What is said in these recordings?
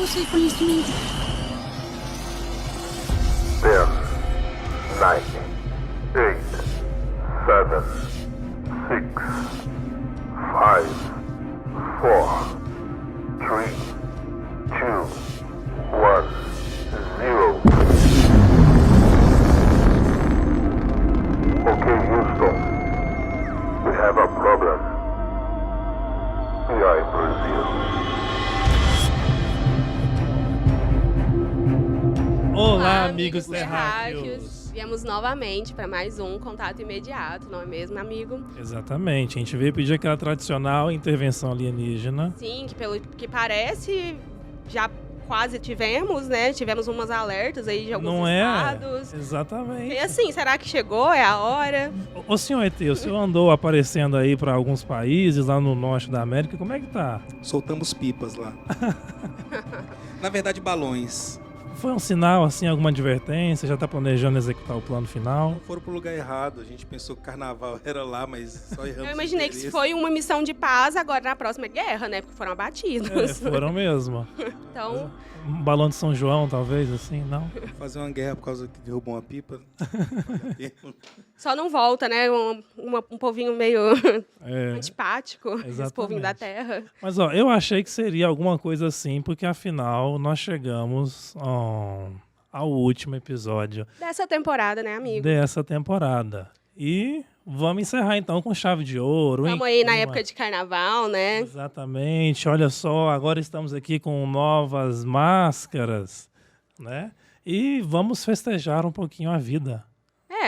seu conhecimento. 10, 9, 8, 7, 6, 5, 4, 3, 2, 1, 0. Okay, Houston. We have a problem. We are in Brazil. Olá, amigos terráqueos! Viemos novamente para mais um contato imediato, não é mesmo, amigo? Exatamente, a gente veio pedir aquela tradicional intervenção alienígena. Sim, que pelo que parece, já quase tivemos, né? Tivemos umas alertas aí de alguns Não estados. é? Exatamente. E assim, será que chegou? É a hora? Ô senhor ET, o senhor andou aparecendo aí para alguns países lá no norte da América, como é que tá? Soltamos pipas lá. Na verdade, balões. Foi um sinal, assim, alguma advertência? Já tá planejando executar o plano final? Foram pro lugar errado. A gente pensou que o carnaval era lá, mas só erramos. Eu imaginei que se foi uma missão de paz, agora na próxima é guerra, né? Porque foram abatidos. Foram mesmo. Então, Um balão de São João, talvez, assim, não? Fazer uma guerra por causa que derrubou uma pipa. só não volta, né? Um povinho meio É, antipático, esse povinho da exatamente. terra. Mas, ó, eu achei que seria alguma coisa assim, porque afinal nós chegamos ao último episódio Dessa temporada, né, amigo? dessa temporada. E vamos encerrar então com chave de ouro. Estamos aí na época de carnaval, né? Exatamente. Olha só, agora estamos aqui com novas máscaras, né? E vamos festejar um pouquinho a vida.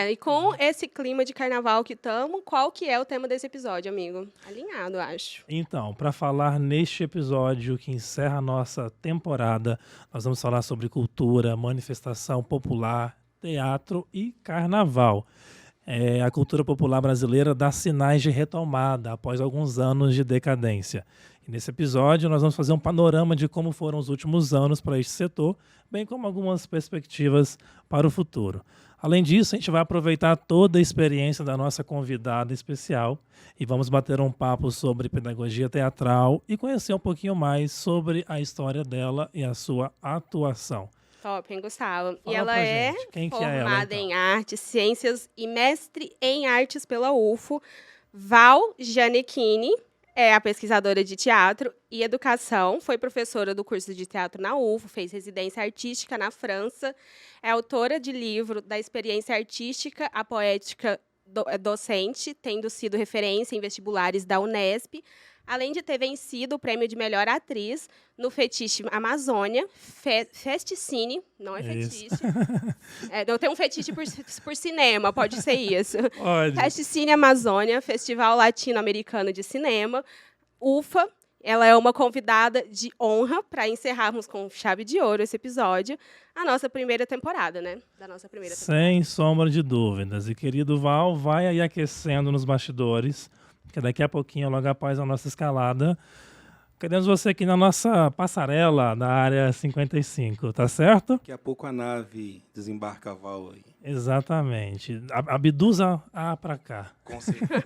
E com esse clima de carnaval que estamos, qual que é o tema desse episódio, amigo? Alinhado, eu acho. Então, para falar neste episódio que encerra a nossa temporada, nós vamos falar sobre cultura, manifestação popular, teatro e carnaval. A cultura popular brasileira dá sinais de retomada após alguns anos de decadência. E nesse episódio nós vamos fazer um panorama de como foram os últimos anos para este setor, bem como algumas perspectivas para o futuro. Além disso, a gente vai aproveitar toda a experiência da nossa convidada especial e vamos bater um papo sobre pedagogia teatral e conhecer um pouquinho mais sobre a história dela e a sua atuação. Top, hein, Gustavo? Fala E ela pra é gente, quem que é ela, formada então? em artes, ciências e mestre em artes pela UFO. Val Gianecchini é a pesquisadora de teatro e educação, foi professora do curso de teatro na UFO, fez residência artística na França, é autora de livro da experiência artística, a poética docente, tendo sido referência em vestibulares da Unesp, além de ter vencido o prêmio de melhor atriz no Fetiche Amazônia, Festicine, não é Isso. fetiche. Não tem um fetiche por cinema, pode ser isso. Olha, Festicine Amazônia, Festival Latino-Americano de Cinema, UFA. Ela é uma convidada de honra para encerrarmos com chave de ouro esse episódio, a nossa primeira temporada, né? Da nossa primeira temporada. sem sombra de dúvidas. E querido Val, vai aí aquecendo nos bastidores, porque daqui a pouquinho, logo após a nossa escalada, queremos você aqui na nossa passarela da área 55, tá certo? Daqui a pouco a nave desembarca a Val aí. Exatamente. Abduza pra cá. Com certeza.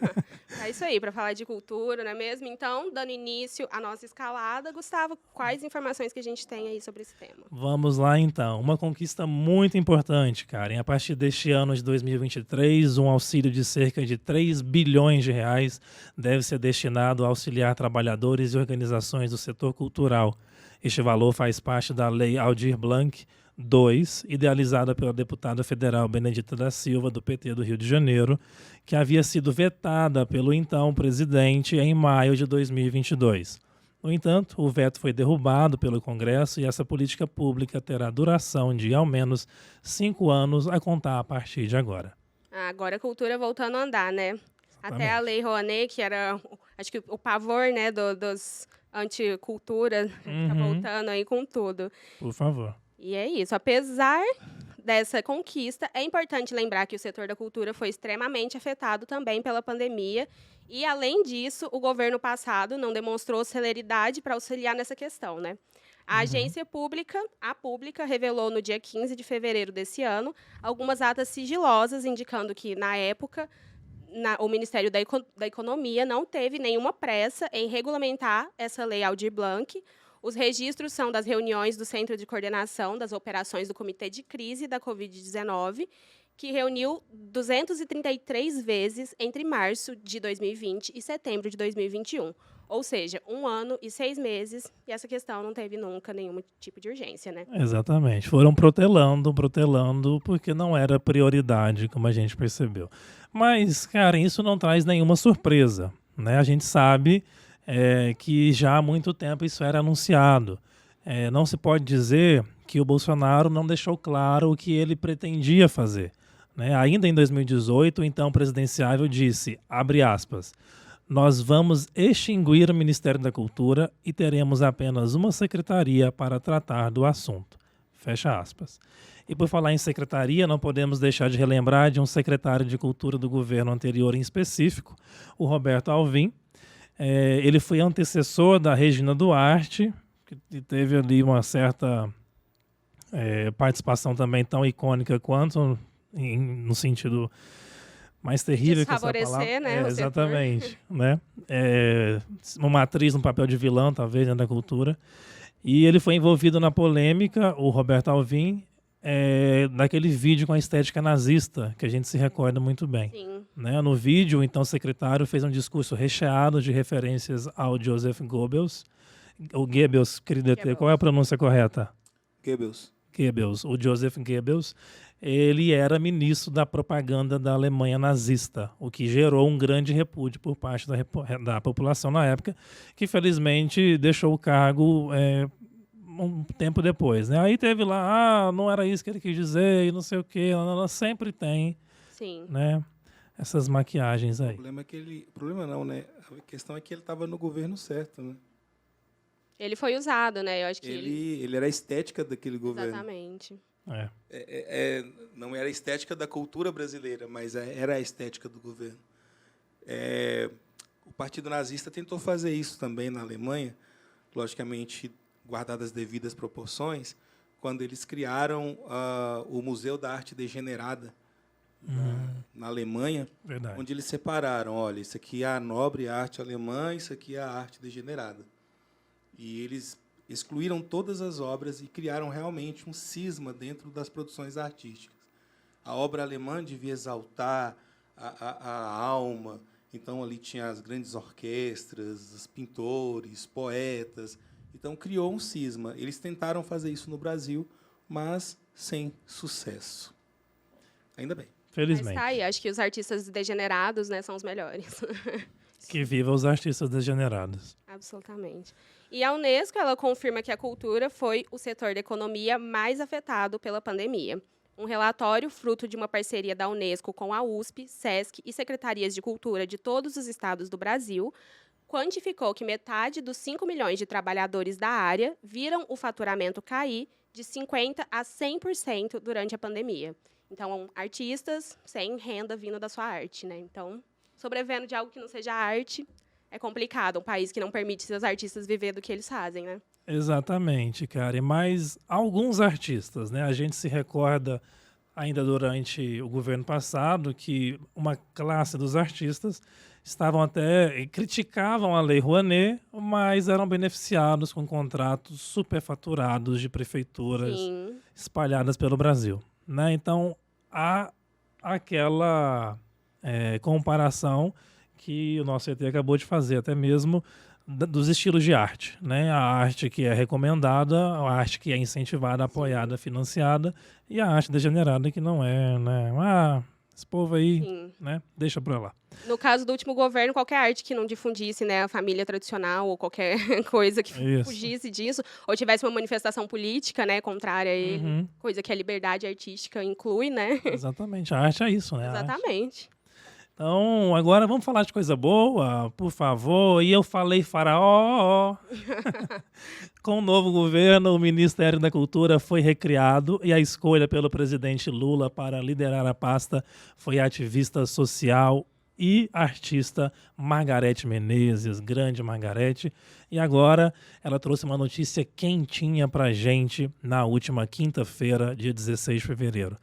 É isso aí, para falar de cultura, não é mesmo? Então, dando início à nossa escalada, Gustavo, quais informações que a gente tem aí sobre esse tema? Vamos lá, então. Uma conquista muito importante, Karen. A partir deste ano de 2023, um auxílio de cerca de 3 bilhões de reais deve ser destinado a auxiliar trabalhadores e organizações do setor cultural. Este valor faz parte da Lei Aldir Blanc II, idealizada pela deputada federal Benedita da Silva, do PT do Rio de Janeiro, que havia sido vetada pelo então presidente em maio de 2022. No entanto, o veto foi derrubado pelo Congresso e essa política pública terá duração de ao menos 5 anos a contar a partir de agora. Agora a cultura voltando a andar, né? Até a Lei Rouanet, que era, acho que o pavor, né, dos anticultura, tá voltando aí com tudo. Por favor. E é isso. Apesar dessa conquista, é importante lembrar que o setor da cultura foi extremamente afetado também pela pandemia e, além disso, o governo passado não demonstrou celeridade para auxiliar nessa questão, né? A agência pública, a Pública, revelou no dia 15 de fevereiro desse ano algumas atas sigilosas indicando que, na época, o Ministério da Economia não teve nenhuma pressa em regulamentar essa lei Aldir Blanc, Os registros são das reuniões do Centro de Coordenação das Operações do Comitê de Crise da Covid-19, que reuniu 233 vezes entre março de 2020 e setembro de 2021. Ou seja, 1 ano e 6 meses, e essa questão não teve nunca nenhum tipo de urgência, né? Exatamente. Foram protelando, porque não era prioridade, como a gente percebeu. Mas, cara, isso não traz nenhuma surpresa, né? A gente sabe que já há muito tempo isso era anunciado. Não se pode dizer que o Bolsonaro não deixou claro o que ele pretendia fazer, né? Ainda em 2018, o então presidenciável disse, abre aspas, nós vamos extinguir o Ministério da Cultura e teremos apenas uma secretaria para tratar do assunto. Fecha aspas. E por falar em secretaria, não podemos deixar de relembrar de um secretário de Cultura do governo anterior em específico, o Roberto Alvim. Ele foi antecessor da Regina Duarte, que teve ali uma certa participação também tão icônica quanto no sentido mais terrível que essa palavra. Né, exatamente. Né? Uma atriz no papel de vilã, talvez, dentro da cultura. E ele foi envolvido na polêmica, o Roberto Alvim, daquele vídeo com a estética nazista, que a gente se recorda muito bem. Sim. Né? No vídeo, o então secretário fez um discurso recheado de referências ao Joseph Goebbels. O Goebbels, querido ET, qual é a pronúncia correta? Goebbels. O Joseph Goebbels, ele era ministro da propaganda da Alemanha nazista, o que gerou um grande repúdio por parte da população na época, que felizmente deixou o cargo um tempo depois. Né? Aí teve lá, não era isso que ele quis dizer, e não sei o quê, sempre tem. Sim. Né, essas maquiagens aí. Problema não, né? A questão é que ele estava no governo certo, né? Ele foi usado, né? Eu acho que ele era a estética daquele governo. Exatamente. Não era a estética da cultura brasileira, mas era a estética do governo. O Partido Nazista tentou fazer isso também na Alemanha, logicamente guardadas as devidas proporções, quando eles criaram o Museu da Arte Degenerada na Alemanha, Verdade. onde eles separaram, olha, isso aqui é a nobre arte alemã, isso aqui é a arte degenerada. E eles excluíram todas as obras e criaram realmente um cisma dentro das produções artísticas. A obra alemã devia exaltar a alma, então ali tinha as grandes orquestras, os pintores, poetas. Então criou um cisma. Eles tentaram fazer isso no Brasil, mas sem sucesso. Ainda bem. Felizmente. Mas tá aí, acho que os artistas degenerados, né, são os melhores. Que viva os artistas degenerados. Absolutamente. E a Unesco, ela confirma que a cultura foi o setor da economia mais afetado pela pandemia. Um relatório, fruto de uma parceria da Unesco com a USP, SESC e secretarias de cultura de todos os estados do Brasil, quantificou que metade dos 5 milhões de trabalhadores da área viram o faturamento cair de 50% a 100% durante a pandemia. Então, artistas sem renda vindo da sua arte, né? Então, sobrevivendo de algo que não seja arte, é complicado. Um país que não permite seus artistas viver do que eles fazem, né? Exatamente, cara. Mas alguns artistas, né? A gente se recorda ainda durante o governo passado que uma classe dos artistas estavam até criticavam a Lei Rouanet, mas eram beneficiados com contratos superfaturados de prefeituras Sim. espalhadas pelo Brasil, né? Então há aquela comparação que o nosso ET acabou de fazer, até mesmo dos estilos de arte, né? A arte que é recomendada, a arte que é incentivada, apoiada, financiada, e a arte degenerada que não é, né? Esse povo aí, Sim. né? Deixa pra lá. No caso do último governo, qualquer arte que não difundisse, né, a família tradicional ou qualquer coisa que Isso. fugisse disso, ou tivesse uma manifestação política, né, contrária a ele, Uhum. coisa que a liberdade artística inclui, né? Exatamente, a arte é isso, né? A arte. Exatamente. Então, agora vamos falar de coisa boa, por favor. E eu falei faraó. Com o novo governo, o Ministério da Cultura foi recriado e a escolha pelo presidente Lula para liderar a pasta foi a ativista social e artista Margarete Menezes, grande Margarete. E agora ela trouxe uma notícia quentinha pra gente na última quinta-feira, dia 16 de fevereiro.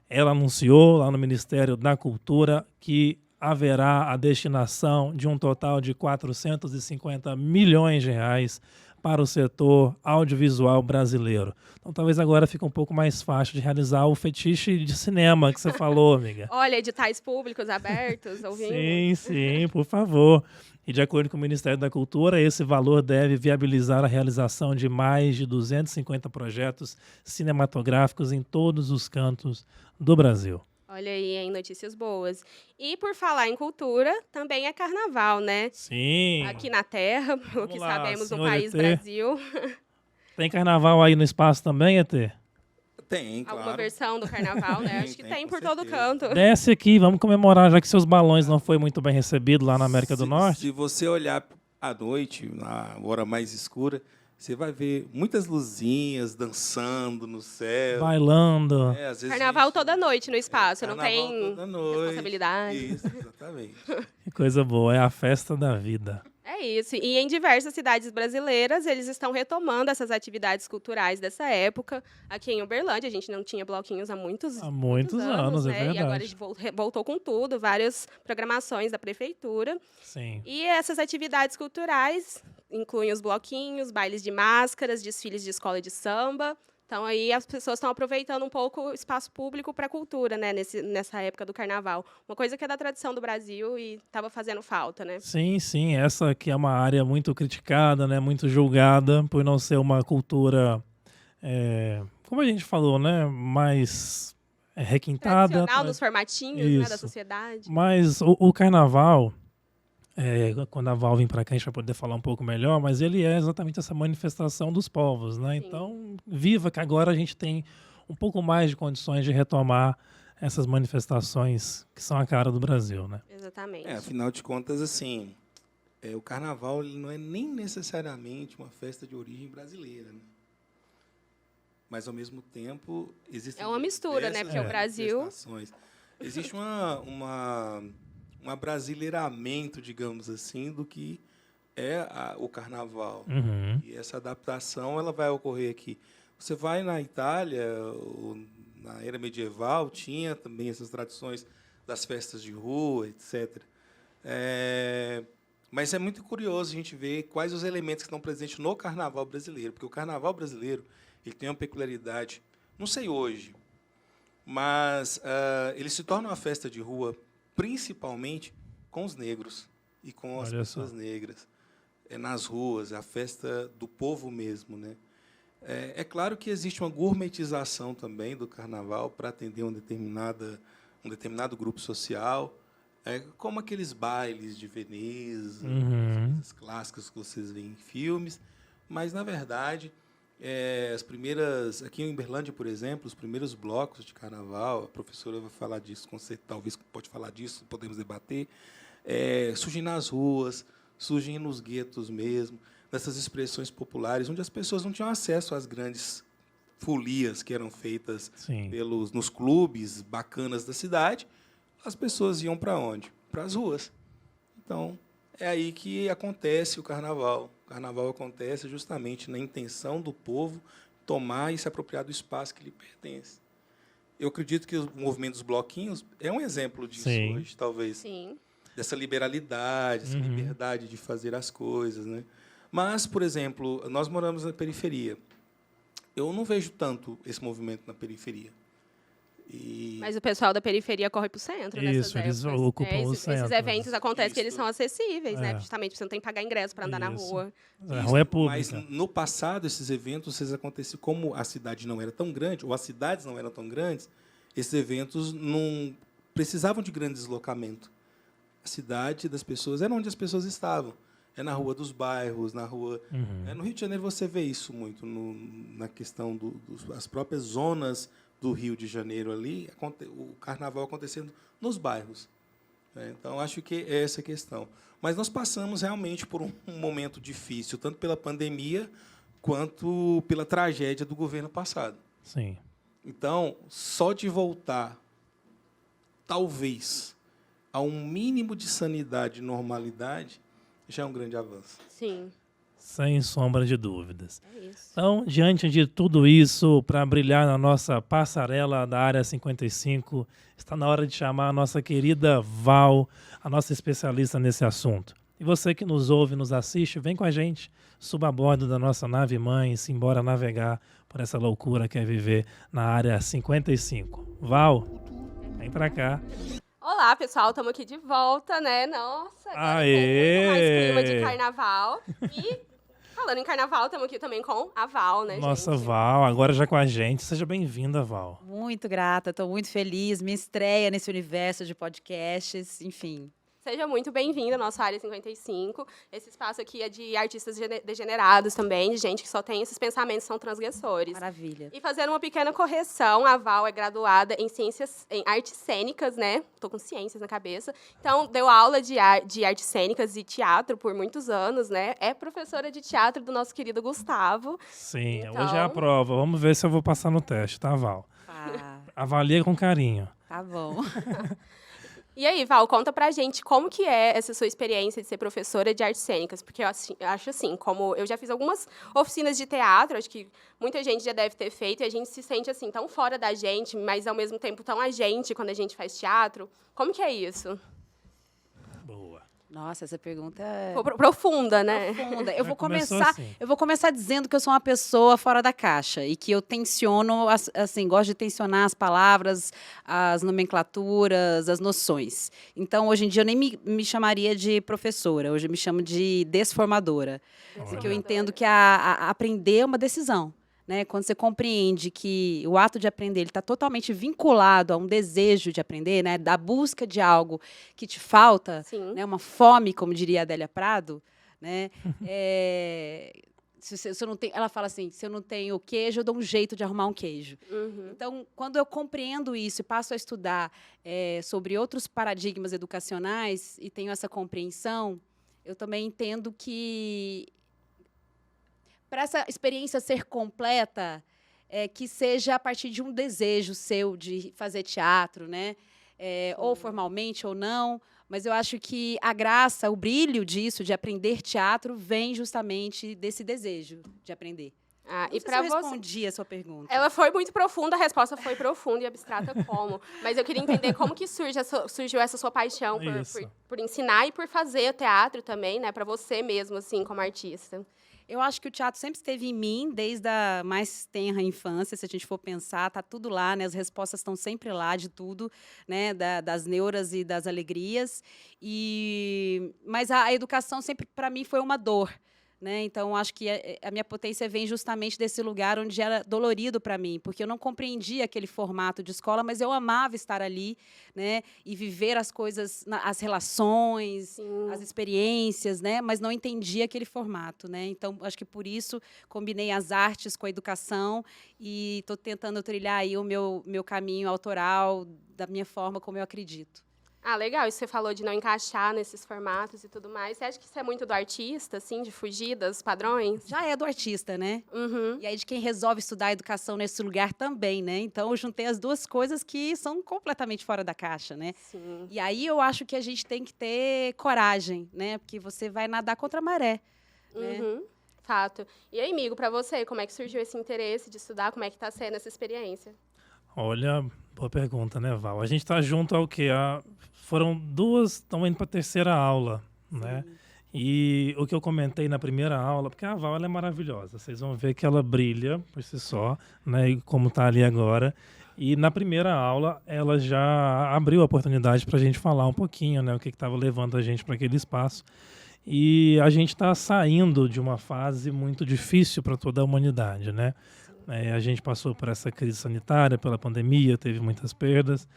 Ela anunciou lá no Ministério da Cultura que haverá a destinação de um total de 450 milhões de reais para o setor audiovisual brasileiro. Então talvez agora fique um pouco mais fácil de realizar o fetiche de cinema que você falou, amiga. Olha, editais públicos abertos, ouvindo? Sim, por favor. E de acordo com o Ministério da Cultura, esse valor deve viabilizar a realização de mais de 250 projetos cinematográficos em todos os cantos do Brasil. Olha aí, hein, notícias boas. E por falar em cultura, também é carnaval, né? Sim. Aqui na Terra, o que lá, sabemos no senhor país ET. Brasil. Tem carnaval aí no espaço também, ET? Tem, claro. Alguma versão do carnaval, né? Acho que tem com por todo certeza. canto. Desce aqui, vamos comemorar, já que seus balões não foi muito bem recebidos lá na América do Norte. Se você olhar à noite, na hora mais escura, você vai ver muitas luzinhas dançando no céu. Bailando. Às vezes Carnaval toda noite no espaço, não carnaval tem toda noite. responsabilidade. Isso, exatamente. Que coisa boa, é a festa da vida. É isso. E em diversas cidades brasileiras, eles estão retomando essas atividades culturais dessa época. Aqui em Uberlândia, a gente não tinha bloquinhos há muitos anos, é né? E agora a verdade. gente voltou com tudo, várias programações da prefeitura. Sim. E essas atividades culturais incluem os bloquinhos, bailes de máscaras, desfiles de escola de samba. Então, aí as pessoas estão aproveitando um pouco o espaço público para a cultura, né, nessa época do carnaval. Uma coisa que é da tradição do Brasil e estava fazendo falta, né? Sim, essa que é uma área muito criticada, né, muito julgada por não ser uma cultura, como a gente falou, né, mais requintada. Tradicional dos formatinhos, né, da Isso. sociedade. Mas o carnaval, quando a Val vir para cá, a gente vai poder falar um pouco melhor, mas ele é exatamente essa manifestação dos povos, né? Sim. Então, viva que agora a gente tem um pouco mais de condições de retomar essas manifestações que são a cara do Brasil, né? Exatamente. Afinal de contas, assim, o carnaval ele não é nem necessariamente uma festa de origem brasileira, né? Mas, ao mesmo tempo, existem É uma mistura, né? diversas Porque o Brasil... manifestações. Existe um abrasileiramento, digamos assim, do que é o carnaval. Uhum. E essa adaptação ela vai ocorrer aqui. Você vai na Itália, na era medieval, tinha também essas tradições das festas de rua, etc. Mas é muito curioso a gente ver quais os elementos que estão presentes no carnaval brasileiro, porque o carnaval brasileiro ele tem uma peculiaridade, não sei hoje, mas ele se torna uma festa de rua principalmente com os negros e com as pessoas negras. Nas ruas, a festa do povo mesmo, né? É claro que existe uma gourmetização também do carnaval para atender um determinado grupo social, como aqueles bailes de Veneza, as clássicas que vocês veem em filmes, mas, na verdade, aqui em Uberlândia, por exemplo, os primeiros blocos de carnaval, a professora vai falar disso, talvez pode falar disso, podemos debater, surgem nas ruas, surgem nos guetos mesmo, nessas expressões populares, onde as pessoas não tinham acesso às grandes folias que eram feitas nos clubes bacanas da cidade. As pessoas iam para onde? Para as ruas. Então, é aí que acontece o carnaval. O carnaval acontece justamente na intenção do povo tomar e se apropriar do espaço que lhe pertence. Eu acredito que o movimento dos bloquinhos é um exemplo disso hoje, talvez. Sim. Dessa liberalidade, essa liberdade de fazer as coisas, né? Mas, por exemplo, nós moramos na periferia. Eu não vejo tanto esse movimento na periferia. Mas o pessoal da periferia corre para o centro nessas Isso, eles épocas. ocupam o centro. Esses eventos acontecem que eles são acessíveis, né? É. Justamente você não tem que pagar ingresso para andar na rua. A rua é pública. Mas, no passado, esses eventos aconteciam, como a cidade não era tão grande, ou as cidades não eram tão grandes, esses eventos não precisavam de grande deslocamento. A cidade das pessoas era onde as pessoas estavam. É na rua dos bairros, na rua... No Rio de Janeiro você vê isso muito, na questão das próprias zonas do Rio de Janeiro ali, o carnaval acontecendo nos bairros. Então, acho que é essa a questão. Mas nós passamos realmente por um momento difícil, tanto pela pandemia quanto pela tragédia do governo passado. Sim. Então, só de voltar, talvez, a um mínimo de sanidade e normalidade, já é um grande avanço. Sim. Sem sombra de dúvidas. É isso. Então, diante de tudo isso, para brilhar na nossa passarela da Área 55, está na hora de chamar a nossa querida Val, a nossa especialista nesse assunto. E você que nos ouve, nos assiste, vem com a gente, suba a bordo da nossa nave mãe e se embora navegar por essa loucura que é viver na área 55. Val, vem pra cá. Olá, pessoal, estamos aqui de volta, né? Nossa, agora Aê! com muito mais clima de carnaval. E falando em carnaval, estamos aqui também com a Val, né, Nossa, gente? Val, agora já com a gente. Seja bem-vinda, Val. Muito grata, estou muito feliz. Minha estreia nesse universo de podcasts, enfim. Seja muito bem-vindo à nossa Área 55. Esse espaço aqui é de artistas degenerados também, de gente que só tem esses pensamentos, são transgressores. Maravilha. E fazendo uma pequena correção, a Val é graduada em artes cênicas, né? Tô com ciências na cabeça. Então, deu aula de artes cênicas e teatro por muitos anos, né? É professora de teatro do nosso querido Gustavo. Sim, Então- hoje é a prova. Vamos ver se eu vou passar no teste, tá, Val? Avalia com carinho. Tá bom. E aí, Val, conta pra gente como que é essa sua experiência de ser professora de artes cênicas, porque eu acho assim, como eu já fiz algumas oficinas de teatro, acho que muita gente já deve ter feito, e a gente se sente assim, tão fora da gente, mas ao mesmo tempo tão a gente quando a gente faz teatro. Como que é isso? Boa. Nossa, essa pergunta é Profunda, né? profunda. Já começou assim. Eu vou começar dizendo que eu sou uma pessoa fora da caixa e que eu tensiono, assim, gosto de tensionar as palavras, as nomenclaturas, as noções. Então, hoje em dia, eu nem me chamaria de professora, hoje eu me chamo de desformadora. Porque eu entendo que aprender é uma decisão. Né? Quando você compreende que o ato de aprender está totalmente vinculado a um desejo de aprender, né? Da busca de algo que te falta, Sim. né? Uma fome, como diria a Adélia Prado, né? Se eu não tenho, ela fala assim, se eu não tenho queijo, eu dou um jeito de arrumar um queijo. Uhum. Então, quando eu compreendo isso e passo a estudar sobre outros paradigmas educacionais e tenho essa compreensão, eu também entendo que para essa experiência ser completa, que seja a partir de um desejo seu de fazer teatro, né? Ou formalmente ou não, mas eu acho que a graça, o brilho disso, de aprender teatro, vem justamente desse desejo de aprender. Ah, Não e sei para se eu você? respondi a sua pergunta. Ela foi muito profunda, a resposta foi profunda e abstrata como. Mas eu queria entender como que surgiu essa sua paixão Isso. por ensinar e por fazer teatro também, né? Para você mesmo, assim, como artista. Eu acho que o teatro sempre esteve em mim, desde a mais tenra infância, se a gente for pensar, tá tudo lá, né? As respostas estão sempre lá de tudo, né? Das neuras e das alegrias. Mas a educação sempre, para mim, foi uma dor. Né? Então, acho que a minha potência vem justamente desse lugar onde era dolorido para mim, porque eu não compreendia aquele formato de escola, mas eu amava estar ali, né? E viver as coisas, as relações, Sim. as experiências, né? Mas não entendia aquele formato. Né? Então, acho que por isso combinei as artes com a educação e estou tentando trilhar aí o meu caminho autoral, da minha forma como eu acredito. Ah, legal. Isso você falou de não encaixar nesses formatos e tudo mais. Você acha que isso é muito do artista, assim, de fugir dos padrões? Já é do artista, né? Uhum. E aí de quem resolve estudar a educação nesse lugar também, né? Então, eu juntei as duas coisas que são completamente fora da caixa, né? Sim. E aí eu acho que a gente tem que ter coragem, né? Porque você vai nadar contra a maré. Né? Uhum. Fato. E aí, amigo, para você, como é que surgiu esse interesse de estudar? Como é que está sendo essa experiência? Olha, boa pergunta, né, Val? A gente está junto ao quê? Foram duas, estão indo para a terceira aula, né? E o que eu comentei na primeira aula, porque a Val ela é maravilhosa, vocês vão ver que ela brilha por si só, né? E como está ali agora. E na primeira aula, ela já abriu a oportunidade para a gente falar um pouquinho, né? O que estava levando a gente para aquele espaço. E a gente está saindo de uma fase muito difícil para toda a humanidade, né? A gente passou por essa crise sanitária, pela pandemia, teve muitas perdas.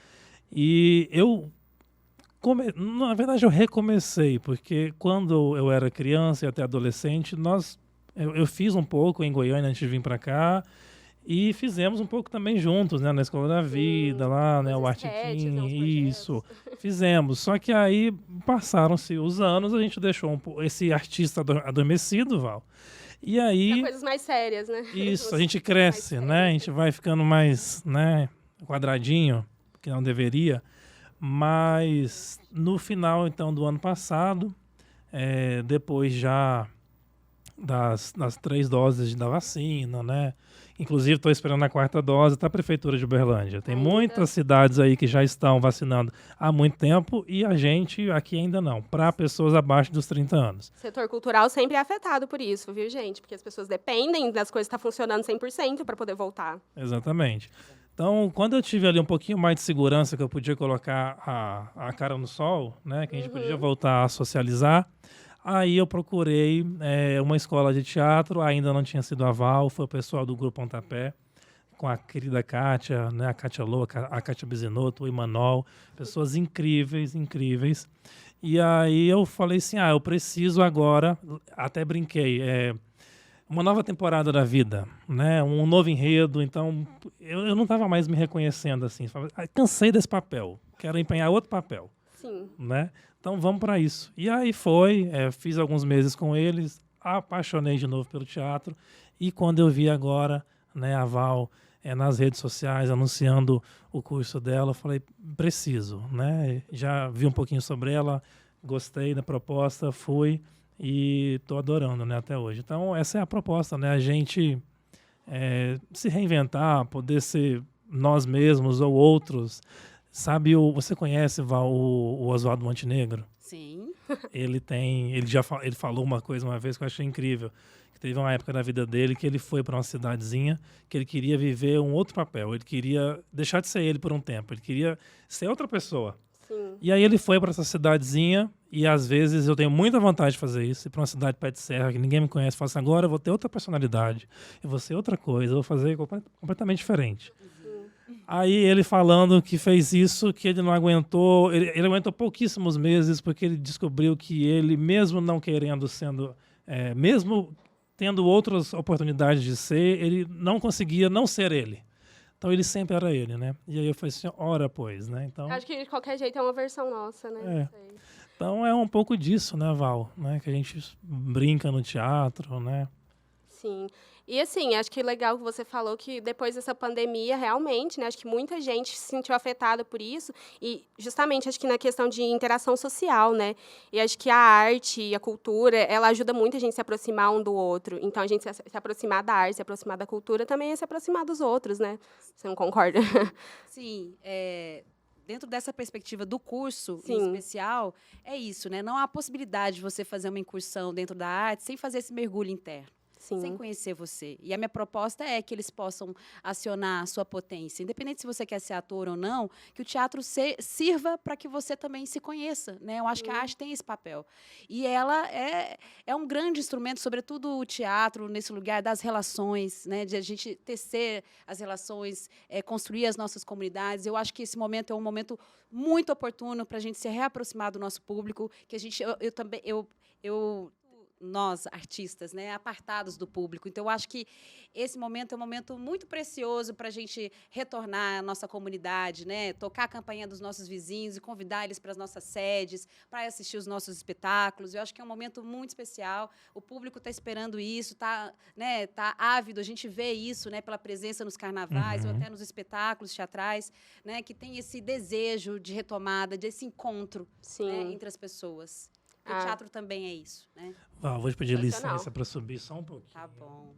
E na verdade, eu recomecei, porque quando eu era criança e até adolescente, eu fiz um pouco em Goiânia antes de vir para cá e fizemos um pouco também juntos, né, na Escola da Vida, lá, né, Os o sketches, né, Artiquim, os isso, fizemos. Só que aí passaram-se os anos, a gente deixou esse artista adormecido, Val. E aí... Pra coisas mais sérias, né? Isso, a gente cresce, né? A gente vai ficando mais, né, quadradinho, que não deveria. Mas no final, então, do ano passado, depois já das 3 doses da vacina, né? Inclusive, estou esperando a 4ª dose da Prefeitura de Uberlândia. Tem muitas cidades aí que já estão vacinando há muito tempo e a gente aqui ainda não, para pessoas abaixo dos 30 anos. O setor cultural sempre é afetado por isso, viu, gente? Porque as pessoas dependem das coisas estar funcionando 100% para poder voltar. Exatamente. Então, quando eu tive ali um pouquinho mais de segurança, que eu podia colocar a cara no sol, né, que a gente podia voltar a socializar, aí eu procurei uma escola de teatro, ainda não tinha sido aval, foi o pessoal do Grupo Pontapé, com a querida Kátia, né, a Kátia Lô, a Kátia Bisinotto, o Imanol, pessoas incríveis, incríveis. E aí eu falei assim, eu preciso agora, até brinquei, uma nova temporada da vida, né? Um novo enredo. Então, eu não estava mais me reconhecendo assim. Cansei desse papel, quero empenhar outro papel. Sim. Né? Então, vamos para isso. E aí fiz alguns meses com eles, apaixonei de novo pelo teatro. E quando eu vi agora, né, a Val nas redes sociais anunciando o curso dela, eu falei, preciso. Né? Já vi um pouquinho sobre ela, gostei da proposta, fui. E estou adorando, né, até hoje. Então, essa é a proposta, né? A gente se reinventar, poder ser nós mesmos ou outros. Você conhece, Val, o Oswaldo Montenegro? Sim. Ele falou uma coisa uma vez que eu achei incrível. Que teve uma época da vida dele que ele foi para uma cidadezinha que ele queria viver um outro papel. Ele queria deixar de ser ele por um tempo. Ele queria ser outra pessoa. Sim. E aí ele foi para essa cidadezinha e às vezes eu tenho muita vontade de fazer isso, ir para uma cidade pé de serra que ninguém me conhece, falo assim, agora eu vou ter outra personalidade, eu vou ser outra coisa, eu vou fazer completamente diferente. Aí ele falando que fez isso, que ele não aguentou, ele aguentou pouquíssimos meses porque ele descobriu que ele, mesmo não querendo mesmo tendo outras oportunidades de ser, ele não conseguia não ser ele. Então ele sempre era ele, né? E aí eu falei assim, ora pois, né? Então, Acho que de qualquer jeito é uma versão nossa, né? Não sei. então é um pouco disso, né, Val? Né? Que a gente brinca no teatro, né? Sim. E assim, acho que legal que você falou que depois dessa pandemia, realmente, né, acho que muita gente se sentiu afetada por isso e justamente acho que na questão de interação social, né? E acho que a arte e a cultura, ela ajuda muito a gente se aproximar um do outro. Então a gente se aproximar da arte, se aproximar da cultura também é se aproximar dos outros, né? Você não concorda? Sim, dentro dessa perspectiva do curso em Sim. especial, é isso, né? Não há possibilidade de você fazer uma incursão dentro da arte sem fazer esse mergulho interno. Sim. Sem conhecer você. E a minha proposta é que eles possam acionar a sua potência, independente se você quer ser ator ou não, que o teatro sirva para que você também se conheça, né? Eu acho que a arte tem esse papel. E ela é um grande instrumento, sobretudo o teatro, nesse lugar das relações, né? De a gente tecer as relações, construir as nossas comunidades. Eu acho que esse momento é um momento muito oportuno para a gente se reaproximar do nosso público, que a gente, nós, artistas, né, apartados do público. Então, eu acho que esse momento é um momento muito precioso para a gente retornar à nossa comunidade, né, tocar a campainha dos nossos vizinhos e convidar eles para as nossas sedes, para assistir os nossos espetáculos. Eu acho que é um momento muito especial. O público está esperando isso, está ávido. A gente vê isso, né, pela presença nos carnavais ou até nos espetáculos teatrais, né, que tem esse desejo de retomada, desse encontro, né, entre as pessoas. O teatro também é isso, né? Vou te pedir licença para subir só um pouquinho. Tá bom.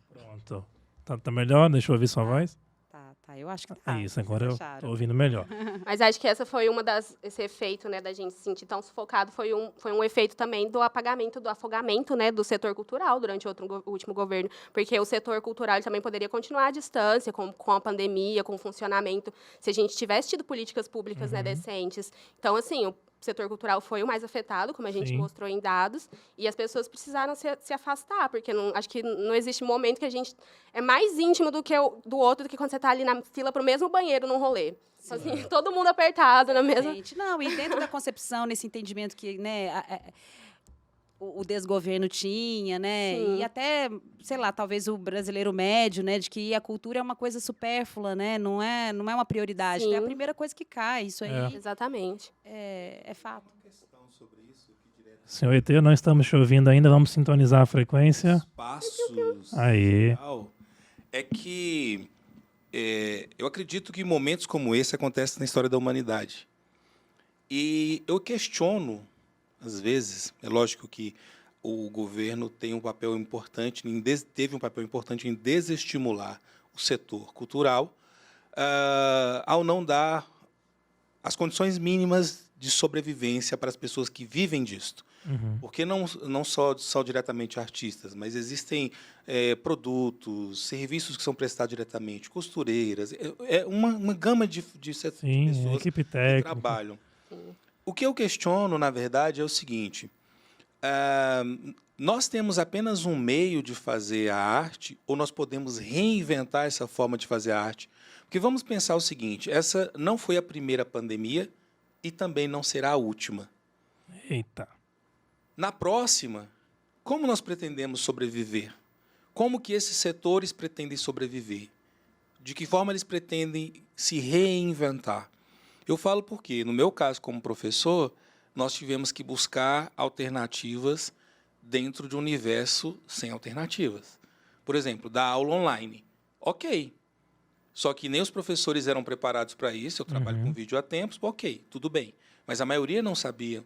Pronto. Tá melhor? Deixa eu ouvir sua voz? Tá. Eu acho que tá. Isso, agora eu tô ouvindo melhor. Mas acho que essa foi esse efeito, né, da gente se sentir tão sufocado, foi um efeito também do afogamento, né, do setor cultural durante o último governo, porque o setor cultural ele também poderia continuar à distância com a pandemia, com o funcionamento, se a gente tivesse tido políticas públicas, né, decentes. Então, assim, o setor cultural foi o mais afetado, como a gente mostrou em dados, e as pessoas precisaram se afastar, porque acho que não existe momento que a gente é mais íntimo do outro do que quando você está ali na fila para o mesmo banheiro num rolê. Então, assim, todo mundo apertado na mesma... Não, e dentro da concepção, nesse entendimento que, né, o desgoverno tinha, né? Sim. E até, sei lá, talvez o brasileiro médio, né? De que a cultura é uma coisa supérflua, né? Não é uma prioridade. Sim. É a primeira coisa que cai. Isso aí Exatamente. é fato. Senhor ET, não estamos te ouvindo ainda, vamos sintonizar a frequência. Passos. Aí. É que eu acredito que momentos como esse acontecem na história da humanidade. E eu questiono, às vezes, é lógico que o governo tem um papel importante, teve um papel importante em desestimular o setor cultural, ao não dar as condições mínimas de sobrevivência para as pessoas que vivem disto. Porque não só diretamente artistas, mas existem produtos, serviços que são prestados diretamente, costureiras, uma gama de pessoas equipe que técnica. trabalham. O que eu questiono, na verdade, é o seguinte: nós temos apenas um meio de fazer a arte ou nós podemos reinventar essa forma de fazer a arte? Porque vamos pensar o seguinte, essa não foi a primeira pandemia e também não será a última. Eita. Na próxima, como nós pretendemos sobreviver? Como que esses setores pretendem sobreviver? De que forma eles pretendem se reinventar? Eu falo porque, no meu caso como professor, nós tivemos que buscar alternativas dentro de um universo sem alternativas. Por exemplo, dar aula online. Ok. Só que nem os professores eram preparados para isso, eu trabalho com vídeo há tempos, ok, tudo bem. Mas a maioria não sabia.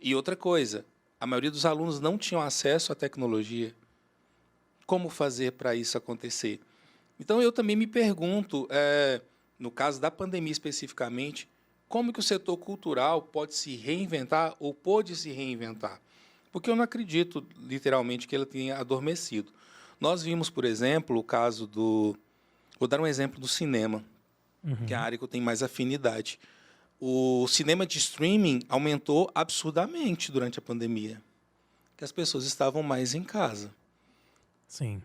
E outra coisa, a maioria dos alunos não tinham acesso à tecnologia. Como fazer para isso acontecer? Então, eu também me pergunto, no caso da pandemia especificamente, como que o setor cultural pode se reinventar ou pôde se reinventar? Porque eu não acredito, literalmente, que ele tenha adormecido. Nós vimos, por exemplo, o caso do... Vou dar um exemplo do cinema, que é a área que eu tenho mais afinidade. O cinema de streaming aumentou absurdamente durante a pandemia, que as pessoas estavam mais em casa. Sim.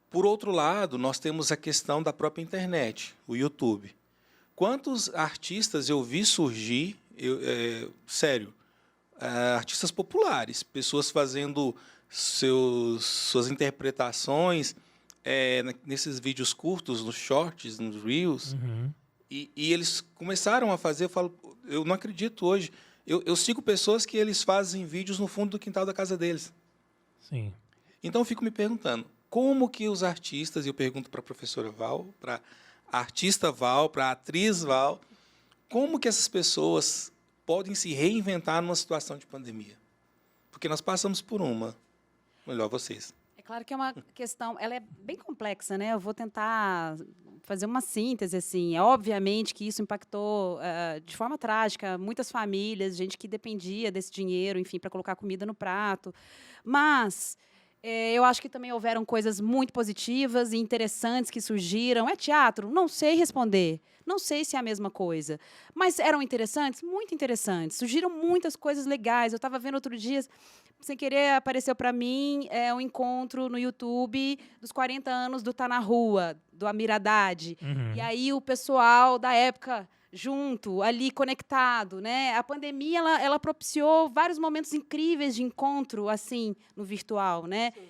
Por outro lado, nós temos a questão da própria internet, o YouTube. Quantos artistas eu vi surgir, sério, artistas populares, pessoas fazendo suas interpretações nesses vídeos curtos, nos shorts, nos reels, e eles começaram a fazer, eu não acredito hoje, eu sigo pessoas que eles fazem vídeos no fundo do quintal da casa deles. Sim. Então, eu fico me perguntando, como que os artistas, e eu pergunto para a professora Val, para a artista Val, para a atriz Val, como que essas pessoas podem se reinventar numa situação de pandemia? Porque nós passamos por uma, melhor vocês. É claro que é uma questão, ela é bem complexa, né? Eu vou tentar fazer uma síntese, assim. Obviamente que isso impactou de forma trágica muitas famílias, gente que dependia desse dinheiro, enfim, para colocar comida no prato. Mas eu acho que também houveram coisas muito positivas e interessantes que surgiram. É teatro? Não sei responder. Não sei se é a mesma coisa. Mas eram interessantes? Muito interessantes. Surgiram muitas coisas legais. Eu estava vendo outro dia, sem querer, apareceu para mim um encontro no YouTube dos 40 anos do Tá na Rua, do Amir Haddad. E aí o pessoal da época junto, ali conectado, né? A pandemia ela propiciou vários momentos incríveis de encontro assim no virtual, né? Sim.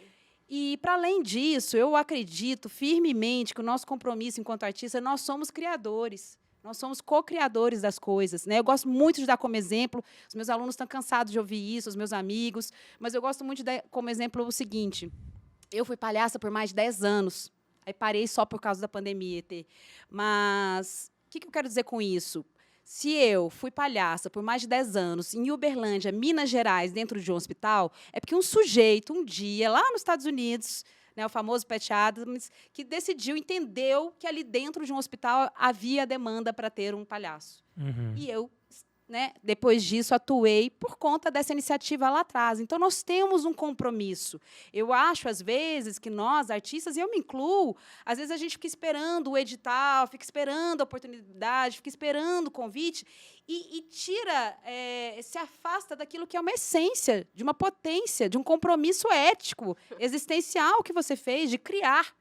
E para além disso, eu acredito firmemente que o nosso compromisso enquanto artista, nós somos criadores. Nós somos co-criadores das coisas, né? Eu gosto muito de dar como exemplo, os meus alunos estão cansados de ouvir isso, os meus amigos, mas eu gosto muito de dar como exemplo o seguinte: eu fui palhaça por mais de 10 anos, aí parei só por causa da pandemia, mas o que eu quero dizer com isso? Se eu fui palhaça por mais de 10 anos em Uberlândia, Minas Gerais, dentro de um hospital, é porque um sujeito, um dia, lá nos Estados Unidos, né, o famoso Pat Adams, que decidiu, entendeu que ali dentro de um hospital havia demanda para ter um palhaço. E eu, né, depois disso, atuei por conta dessa iniciativa lá atrás. Então, nós temos um compromisso. Eu acho, às vezes, que nós, artistas, e eu me incluo, às vezes a gente fica esperando o edital, fica esperando a oportunidade, fica esperando o convite e tira, se afasta daquilo que é uma essência, de uma potência, de um compromisso ético, existencial que você fez, de criar,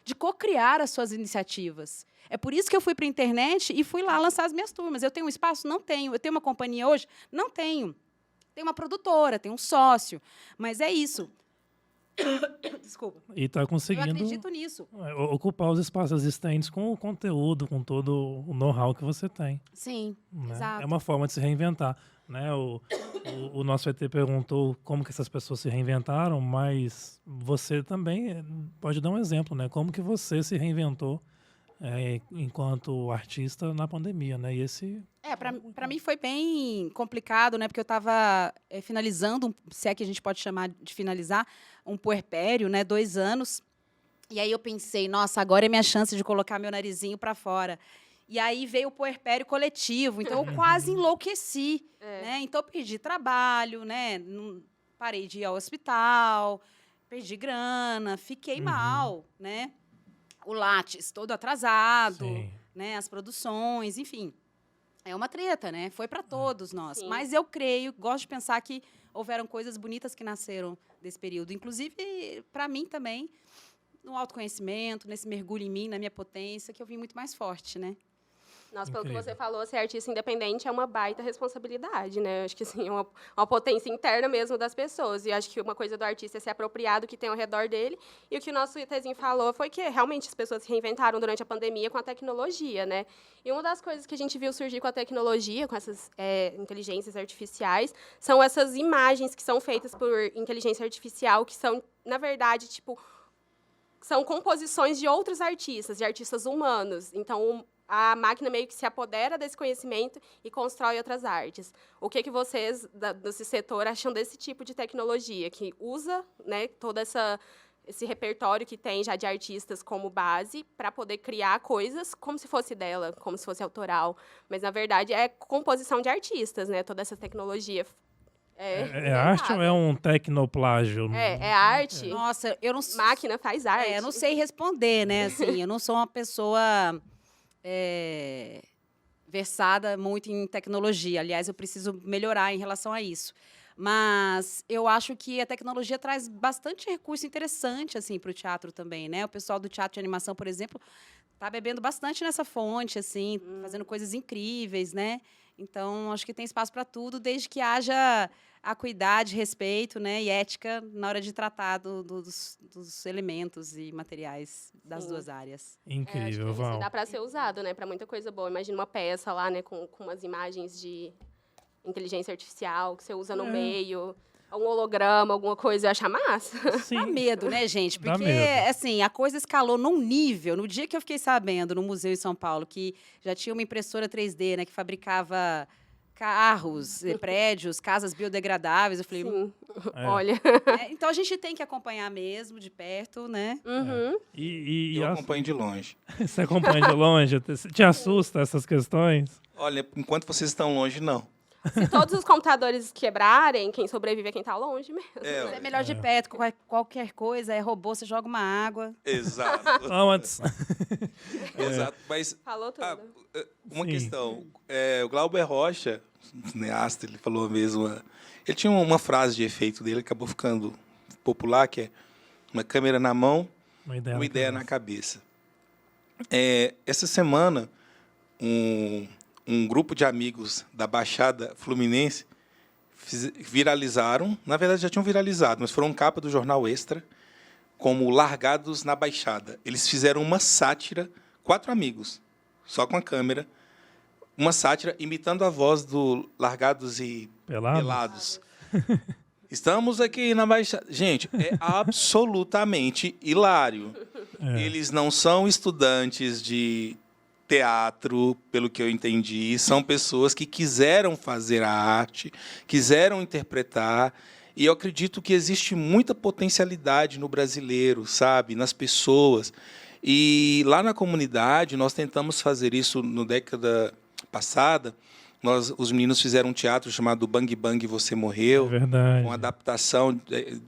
de co-criar as suas iniciativas. É por isso que eu fui para a internet e fui lá lançar as minhas turmas. Eu tenho um espaço? Não tenho. Eu tenho uma companhia hoje? Não tenho. Tenho uma produtora, tenho um sócio. Mas é isso. Desculpa. E está conseguindo, eu acredito nisso, ocupar os espaços existentes com o conteúdo, com todo o know-how que você tem. Sim, né? exato. É uma forma de se reinventar. Né? O nosso ET perguntou como que essas pessoas se reinventaram, mas você também pode dar um exemplo, né? Como que você se reinventou enquanto artista na pandemia, né? E esse Para mim foi bem complicado, né? Porque eu estava finalizando, se é que a gente pode chamar de finalizar, um puerpério, né? 2 anos. E aí eu pensei, nossa, agora é minha chance de colocar meu narizinho para fora. E aí veio o puerpério coletivo, então eu quase enlouqueci, né? Então eu perdi trabalho, né? Parei de ir ao hospital, perdi grana, fiquei mal, né? O Lattes todo atrasado, Sim. né? As produções, enfim. É uma treta, né? Foi para todos nós. Sim. Mas eu creio, gosto de pensar que houveram coisas bonitas que nasceram desse período. Inclusive, para mim também, no autoconhecimento, nesse mergulho em mim, na minha potência, que eu vim muito mais forte, né? Nossa, pelo que Incrível. você falou, ser artista independente é uma baita responsabilidade, né? Eu acho que assim, é uma potência interna mesmo das pessoas. E eu acho que uma coisa do artista é se apropriar do que tem ao redor dele. E o que o nosso Itezinho falou foi que realmente as pessoas se reinventaram durante a pandemia com a tecnologia, né? E uma das coisas que a gente viu surgir com a tecnologia, com essas inteligências artificiais, são essas imagens que são feitas por inteligência artificial, que são, na verdade, tipo, são composições de outros artistas, de artistas humanos. Então, a máquina meio que se apodera desse conhecimento e constrói outras artes. O que vocês, desse setor, acham desse tipo de tecnologia, que usa, né, todo esse repertório que tem já de artistas como base para poder criar coisas como se fosse dela, como se fosse autoral. Mas, na verdade, é composição de artistas, né? Toda essa tecnologia. É arte ou é um tecnoplágio? É arte. Nossa, eu não Máquina faz arte. eu não sei responder, né? Assim, eu não sou uma pessoa versada muito em tecnologia. Aliás, eu preciso melhorar em relação a isso. Mas eu acho que a tecnologia traz bastante recurso interessante assim para o teatro também, né? O pessoal do teatro de animação, por exemplo, está bebendo bastante nessa fonte, assim, fazendo coisas incríveis, né? Então, acho que tem espaço para tudo, desde que haja acuidade, respeito, né, e ética na hora de tratar dos elementos e materiais das duas áreas. Incrível, acho que Val. dá para ser usado, né, para muita coisa boa. Imagina uma peça lá, né, com umas imagens de inteligência artificial que você usa no meio, um holograma, alguma coisa, eu acho massa. Sim. Dá medo, né, gente? Dá Porque, medo. assim, a coisa escalou num nível. No dia que eu fiquei sabendo, no museu em São Paulo, que já tinha uma impressora 3D, né, que fabricava carros, prédios, casas biodegradáveis, eu falei... Sim. Olha. Então, a gente tem que acompanhar mesmo, de perto, né? Uhum. E Eu acompanho de longe. você acompanha de longe? Te assusta essas questões? Olha, enquanto vocês estão longe, não. Se todos os computadores quebrarem, quem sobrevive é quem está longe mesmo. É melhor de perto, qualquer coisa, é robô, você joga uma água. Exato. Não, antes. Exato. Mas Falou tudo. uma Sim. questão. O Glauber Rocha, cineasta, ele falou mesmo. Ele tinha uma frase de efeito dele que acabou ficando popular, que é uma câmera na mão, uma ideia na cabeça. Essa semana, um grupo de amigos da Baixada Fluminense viralizaram, na verdade já tinham viralizado, mas foram capa do Jornal Extra, como Largados na Baixada. Eles fizeram uma sátira, 4 amigos, só com a câmera, uma sátira imitando a voz do Largados e Pelados. Estamos aqui na Baixada. Gente, é absolutamente hilário. Eles não são estudantes de teatro, pelo que eu entendi, são pessoas que quiseram fazer a arte, quiseram interpretar, e eu acredito que existe muita potencialidade no brasileiro, sabe, nas pessoas. E lá na comunidade, nós tentamos fazer isso na década passada. Os meninos fizeram um teatro chamado Bang Bang Você Morreu, verdade. uma adaptação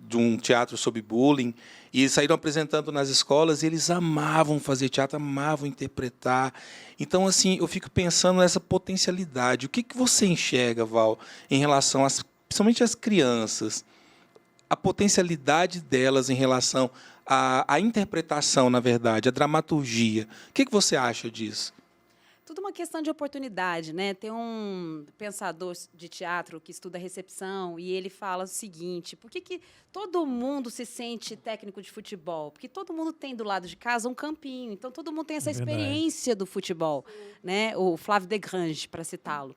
de um teatro sobre bullying, e saíram apresentando nas escolas, e eles amavam fazer teatro, amavam interpretar. Então, assim, eu fico pensando nessa potencialidade. O que você enxerga, Val, em relação, principalmente às crianças, a potencialidade delas em relação à interpretação, na verdade, à dramaturgia? O que você acha disso? Tudo uma questão de oportunidade, né? Tem um pensador de teatro que estuda recepção e ele fala o seguinte: por que todo mundo se sente técnico de futebol? Porque todo mundo tem do lado de casa um campinho, então todo mundo tem essa experiência do futebol, né? O Flávio Degrange, para citá-lo.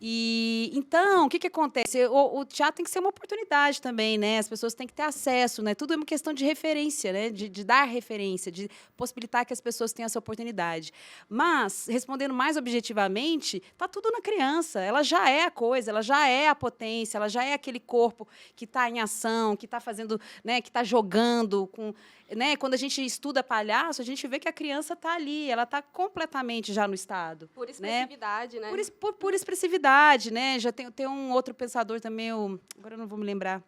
E então, o que acontece? O teatro tem que ser uma oportunidade também, né? As pessoas têm que ter acesso, né? Tudo é uma questão de referência, né? De dar referência, de possibilitar que as pessoas tenham essa oportunidade. Mas, respondendo mais objetivamente, tá tudo na criança. Ela já é a coisa, ela já é a potência, ela já é aquele corpo que está em ação, que está fazendo, né? Que está jogando com, né? Quando a gente estuda palhaço, a gente vê que a criança está ali, ela está completamente já no estado. Por expressividade, né? Por expressividade, né? Já tem um outro pensador também, agora eu não vou me lembrar.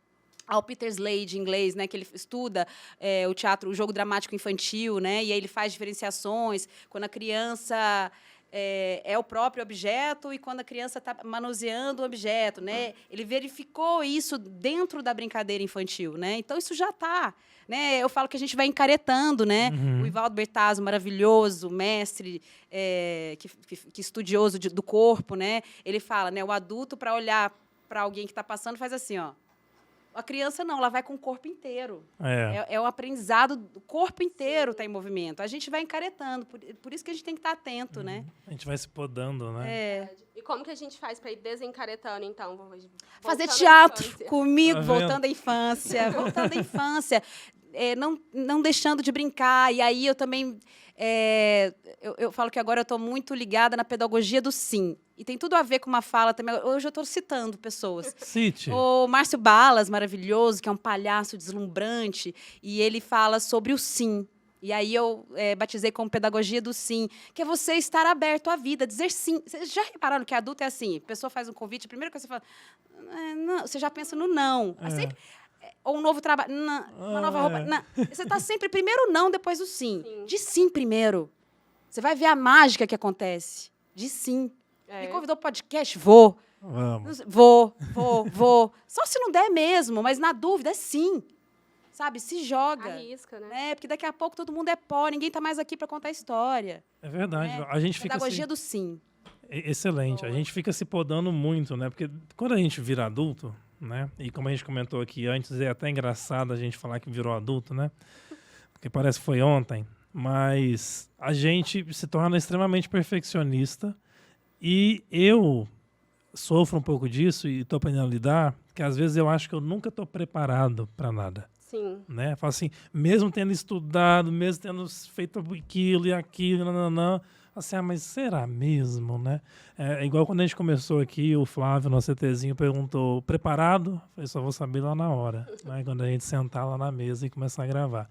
O Peter Slade, em inglês, né, que ele estuda o teatro, o jogo dramático infantil, né, e aí ele faz diferenciações quando a criança é o próprio objeto e quando a criança está manuseando o objeto, né? Ele verificou isso dentro da brincadeira infantil, né? Então isso já está, né? Eu falo que a gente vai encaretando, né? O Ivaldo Bertazzo, maravilhoso, mestre, que estudioso do corpo, né? Ele fala, né? O adulto, para olhar para alguém que está passando, faz assim, ó. A criança não, ela vai com o corpo inteiro. É um aprendizado, o corpo inteiro está em movimento. A gente vai encaretando, por isso que a gente tem que estar atento, né? A gente vai se podando, né? E como que a gente faz para ir desencaretando, então? Fazer teatro infância. comigo, Tá voltando à infância. Voltando à infância. Não deixando de brincar. E aí eu também... eu falo que agora eu estou muito ligada na pedagogia do sim. E tem tudo a ver com uma fala também. Hoje eu estou citando pessoas. Cite. O Márcio Balas, maravilhoso, que é um palhaço deslumbrante, e ele fala sobre o sim. E aí eu batizei como pedagogia do sim, que é você estar aberto à vida, dizer sim. Vocês já repararam que adulto é assim? A pessoa faz um convite, a primeira coisa que você fala, não, você já pensa no não. Sempre, ou um novo trabalho, não, uma nova roupa. Não. Você está sempre primeiro não, depois o sim. De sim primeiro. Você vai ver a mágica que acontece. De sim. Me convidou para o podcast? Vou. Vamos. Vou. Só se não der mesmo, mas na dúvida é sim. Sabe? Se joga. Arrisca, né? Porque daqui a pouco todo mundo é pó, ninguém está mais aqui para contar a história. É verdade. A gente fica Pedagogia do sim. Excelente. A gente fica se podando muito, né? Porque quando a gente vira adulto, né? E como a gente comentou aqui antes, é até engraçado a gente falar que virou adulto, né? Porque parece que foi ontem. Mas a gente se torna extremamente perfeccionista. E eu sofro um pouco disso e estou aprendendo a lidar, que às vezes eu acho que eu nunca estou preparado para nada. Sim. Né? Falo assim, mesmo tendo estudado, mesmo tendo feito aquilo e aquilo, assim, mas será mesmo, né? É igual quando a gente começou aqui, o Flávio, nosso ETzinho, perguntou, preparado? Eu só vou saber lá na hora, né? Quando a gente sentar lá na mesa e começar a gravar.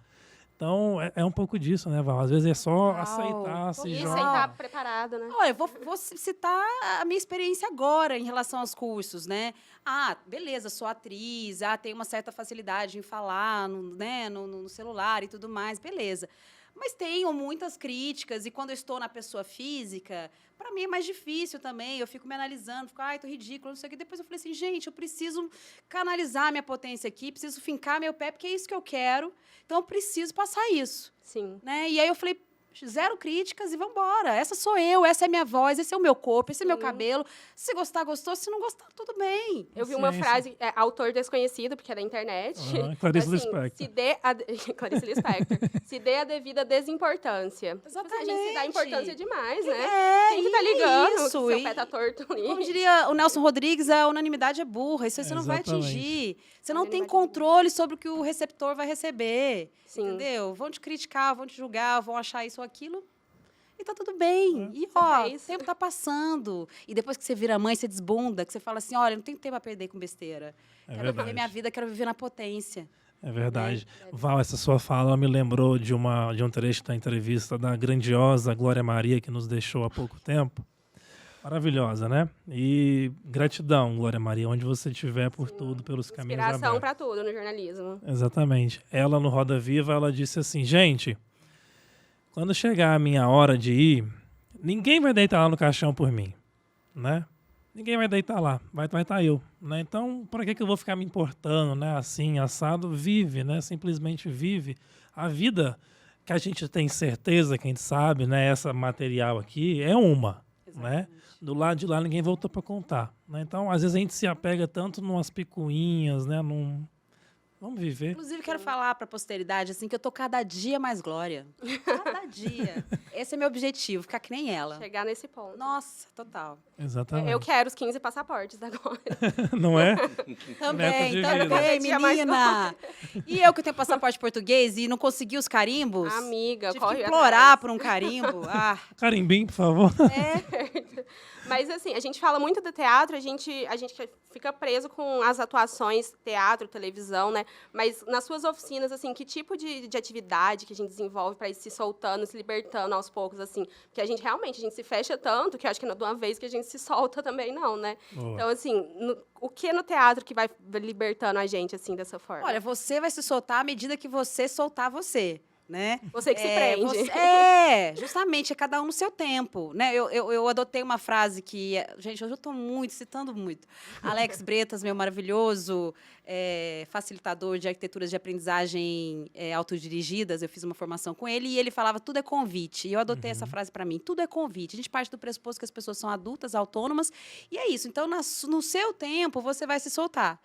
Então, é um pouco disso, né, Val? Às vezes é só aceitar, se E jogar. sem estar preparado, né? Olha, eu vou citar a minha experiência agora em relação aos cursos, né? Beleza, sou atriz, tenho uma certa facilidade em falar no celular e tudo mais, beleza. Mas tenho muitas críticas, e quando eu estou na pessoa física, para mim é mais difícil também. Eu fico me analisando, fico, tô ridículo, não sei o quê. Depois eu falei assim, gente, eu preciso canalizar minha potência aqui, preciso fincar meu pé, porque é isso que eu quero. Então, eu preciso passar isso. Sim. Né? E aí eu falei, zero críticas e vamos embora. Essa sou eu, essa é minha voz, esse é o meu corpo, esse é meu cabelo. Se gostar, gostou. Se não gostar, tudo bem. Eu vi uma frase, autor desconhecido, porque é da internet. Clarice assim, Lispector. Clarice Lispector. Se dê a devida desimportância. Exatamente. A gente se dá importância demais, né? Quem que tá ligando? Isso. Seu pé tá torto ali. Como diria o Nelson Rodrigues, a unanimidade é burra. Isso aí você não vai atingir. Você não tem controle sobre o que o receptor vai receber. Sim. Entendeu? Vão te criticar, vão te julgar, vão achar isso ou aquilo. E tá tudo bem. E, o tempo tá passando. E depois que você vira mãe, você desbunda, que você fala assim, olha, não tenho tempo a perder com besteira. Quero viver minha vida, quero viver na potência. É verdade. Val, essa sua fala me lembrou de um trecho da entrevista da grandiosa Glória Maria, que nos deixou há pouco tempo. Maravilhosa, né? E gratidão, Glória Maria, onde você estiver, por tudo, pelos caminhos abertos. Inspiração para tudo no jornalismo. Exatamente. Ela, no Roda Viva, ela disse assim, gente, quando chegar a minha hora de ir, ninguém vai deitar lá no caixão por mim, né? Ninguém vai deitar lá, vai estar eu, né? Então, para que eu vou ficar me importando, né? Assim, assado, vive, né? Simplesmente vive. A vida que a gente tem certeza, que a gente sabe, né? Essa material aqui é uma, né? Do lado de lá ninguém voltou para contar, né? Então, às vezes a gente se apega tanto numas picuinhas, né? Vamos viver. Inclusive, quero falar para a posteridade assim, que eu tô cada dia mais Glória. Cada dia. Esse é meu objetivo, ficar que nem ela. Chegar nesse ponto. Nossa, total. Exatamente. Eu quero os 15 passaportes agora. Não é? Também, de também, vida. Cada dia mais menina. E eu que tenho passaporte português e não consegui os carimbos. Amiga, Tive corre que implorar atrás. por um carimbo. Ah, Carimbim, por favor. Mas, assim, a gente fala muito do teatro, a gente fica preso com as atuações, teatro, televisão, né? Mas nas suas oficinas, assim, que tipo de atividade que a gente desenvolve para ir se soltando, se libertando aos poucos, assim? Porque a gente se fecha tanto que eu acho que não é de uma vez que a gente se solta também, não, né? Boa. Então, assim, o que no teatro que vai libertando a gente, assim, dessa forma? olha, você vai se soltar à medida que você soltar você. Né? Você que se prende. Justamente, é cada um no seu tempo, né? Eu adotei uma frase que, gente, hoje eu estou citando muito. Alex Bretas, meu maravilhoso facilitador de arquiteturas de aprendizagem autodirigidas, eu fiz uma formação com ele e ele falava tudo é convite. E eu adotei essa frase para mim, tudo é convite. A gente parte do pressuposto que as pessoas são adultas, autônomas, e é isso. Então, no seu tempo, você vai se soltar.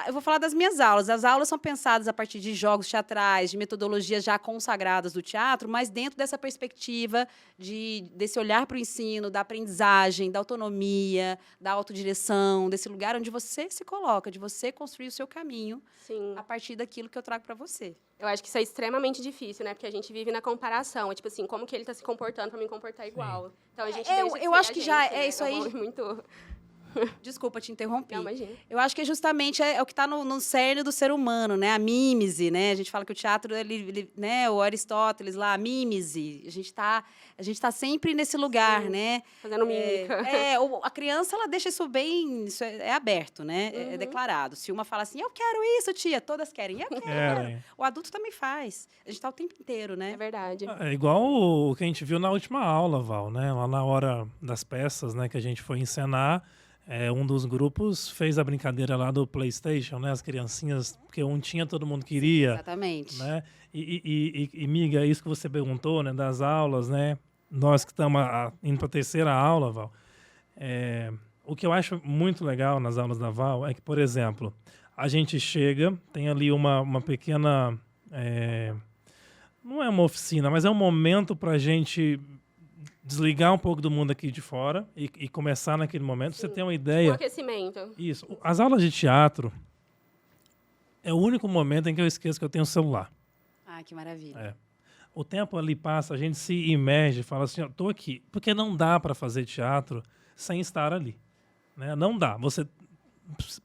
Eu vou falar das minhas aulas. As aulas são pensadas a partir de jogos teatrais, de metodologias já consagradas do teatro, mas dentro dessa perspectiva desse olhar para o ensino, da aprendizagem, da autonomia, da autodireção, desse lugar onde você se coloca, de você construir o seu caminho Sim. a partir daquilo que eu trago para você. Eu acho que isso é extremamente difícil, né? Porque a gente vive na comparação. É tipo assim, como que ele está se comportando para me comportar igual. Então, a gente deixa de eu ser acho a que gente, já né? é isso aí. Muito... Desculpa te interromper. Não, imagina. Eu acho que justamente é o que está no cerne do ser humano, né? A mímese, né? A gente fala que o teatro, né? O Aristóteles lá, a mímese. A gente tá sempre nesse lugar, Sim, né? fazendo mímica. A criança, ela deixa isso bem... Isso é aberto, né? É declarado. Se uma fala assim, eu quero isso, tia. Todas querem. Eu quero. Querem. O adulto também faz. A gente tá o tempo inteiro, né? É verdade. É igual o que a gente viu na última aula, Val, né? Lá na hora das peças, né, que a gente foi encenar, um dos grupos fez a brincadeira lá do PlayStation, né? As criancinhas, porque um tinha, todo mundo queria. Exatamente. Né? E miga, isso que você perguntou, né? Das aulas, né? Nós que estamos indo para a terceira aula, Val. O que eu acho muito legal nas aulas da Val é que, por exemplo, a gente chega, tem ali uma pequena... não é uma oficina, mas é um momento para a gente desligar um pouco do mundo aqui de fora e começar naquele momento. Sim. Você tem uma O ideia... aquecimento. Isso. As aulas de teatro é o único momento em que eu esqueço que eu tenho um celular. Ah, que maravilha. O tempo ali passa, a gente se imerge, fala assim, ó, tô aqui. Porque não dá para fazer teatro sem estar ali. Né? Não dá. Você,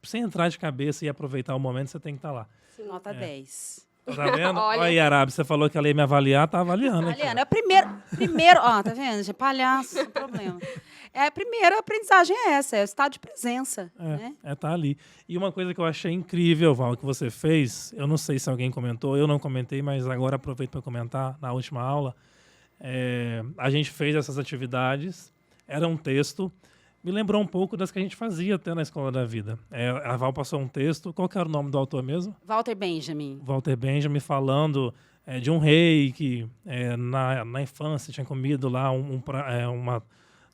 sem entrar de cabeça e aproveitar o momento, você tem que estar lá. Sim. Nota 10. Tá vendo? Olha. Olha aí, Arabi, você falou que ela ia me avaliar, tá avaliando. aqui, Avaliando. ó. É o primeiro, ó, tá vendo? Já palhaço, não tem problema. A primeira aprendizagem é essa, é o estado de presença, né? Tá ali. E uma coisa que eu achei incrível, Val, que você fez, eu não sei se alguém comentou, eu não comentei, mas agora aproveito para comentar na última aula. A gente fez essas atividades, era um texto, me lembrou um pouco das que a gente fazia até na Escola da Vida. A Val passou um texto, qual que era o nome do autor mesmo? Walter Benjamin. Walter Benjamin falando de um rei que na infância tinha comido lá uma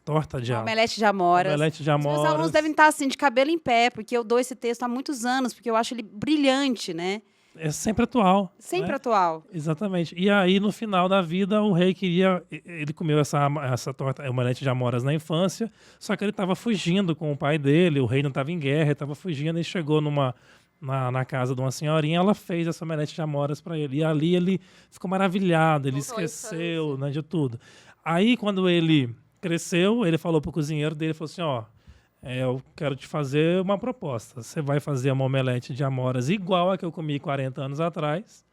torta de Omelete de amoras. Omelete de Os meus amoras. alunos devem estar assim, de cabelo em pé, porque eu dou esse texto há muitos anos, porque eu acho ele brilhante, né? É sempre atual. Sempre né? atual. Exatamente. E aí, no final da vida, o rei ele comeu essa torta, omelete de amoras na infância, só que ele estava fugindo com o pai dele, o rei não estava em guerra, ele estava fugindo e chegou na casa de uma senhorinha, ela fez essa omelete de amoras para ele. E ali ele ficou maravilhado, ele Voltou à esqueceu, infância. né, de tudo. Aí, quando ele cresceu, ele falou pro cozinheiro dele, falou assim, ó, eu quero te fazer uma proposta. Você vai fazer uma omelete de amoras igual a que eu comi 40 anos atrás.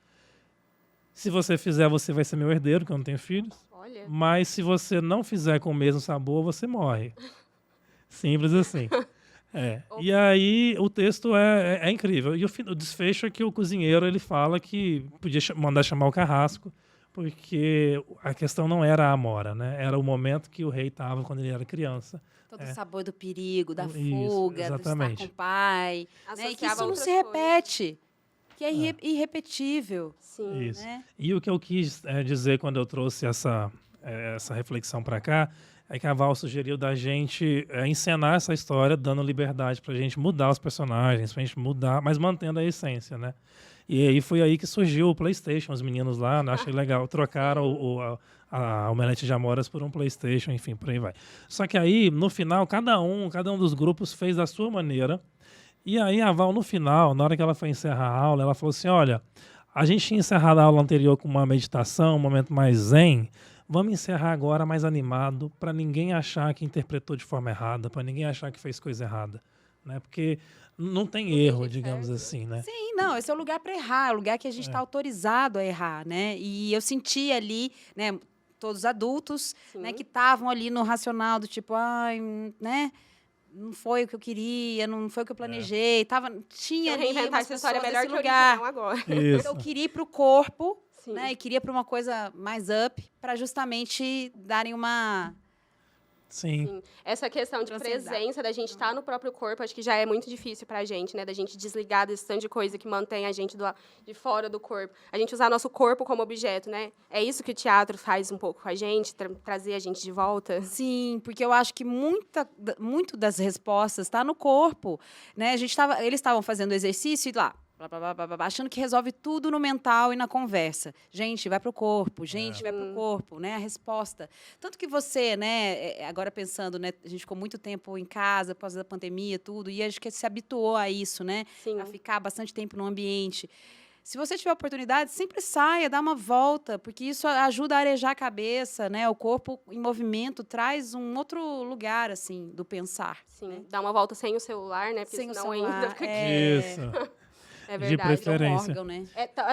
Se você fizer, você vai ser meu herdeiro, que eu não tenho filhos. Olha. Mas se você não fizer com o mesmo sabor, você morre. Simples assim. E aí o texto é incrível. E o desfecho é que o cozinheiro ele fala que podia mandar chamar o carrasco, porque a questão não era a amora, né? Era o momento que o rei estava quando ele era criança. Todo o sabor do perigo, da Isso, fuga, do estar exatamente. com o pai. Né? E que Associava isso não outras se repete. Que é irrepetível. Sim. Isso. Né? E o que eu quis dizer quando eu trouxe essa reflexão para cá é que a Val sugeriu da gente encenar essa história, dando liberdade pra gente mudar os personagens, pra gente mudar, mas mantendo a essência, né? E aí foi aí que surgiu o PlayStation, os meninos lá, achei legal, trocaram a Omelete de Amoras por um PlayStation, enfim, por aí vai. Só que aí, no final, cada um dos grupos fez da sua maneira. E aí a Val, no final, na hora que ela foi encerrar a aula, ela falou assim, olha, a gente tinha encerrado a aula anterior com uma meditação, um momento mais zen, vamos encerrar agora mais animado, para ninguém achar que interpretou de forma errada, para ninguém achar que fez coisa errada, né? Porque não tem erro, digamos assim, né? Sim, não, esse é o lugar para errar, é o lugar que a gente está autorizado a errar, né? E eu senti ali, né, todos adultos, né, que estavam ali no racional do tipo, ai, né, não foi o que eu queria, não foi o que eu planejei, tinha ali reinventar umas essa história pessoas melhor nesse que o lugar. original agora. Isso. Então, eu queria ir para o corpo, Sim. né, e queria para uma coisa mais up, para justamente darem uma... Sim. Sim. Essa questão de Transcendar. presença, da gente estar no próprio corpo, acho que já é muito difícil pra gente, né? Da gente desligar desse tanto de coisa que mantém a gente de fora do corpo. A gente usar nosso corpo como objeto, né? É isso que o teatro faz um pouco com a gente, trazer a gente de volta. Sim, porque eu acho que muito das respostas está no corpo, né? Eles estavam fazendo exercício e lá, blá, blá, blá, blá, blá, achando que resolve tudo no mental e na conversa. Gente, vai para o corpo, gente, vai para o corpo, né? A resposta. Tanto que você, né, agora pensando, né, a gente ficou muito tempo em casa, após a pandemia, tudo, e acho que se habituou a isso, né? Sim. A ficar bastante tempo no ambiente. Se você tiver oportunidade, sempre saia, dá uma volta, porque isso ajuda a arejar a cabeça, né? O corpo em movimento traz um outro lugar, assim, do pensar. Sim. Né? Dar uma volta sem o celular, né? Porque Sem o senão celular, ainda fica aqui. Isso. É De verdade. preferência. Um órgão, né?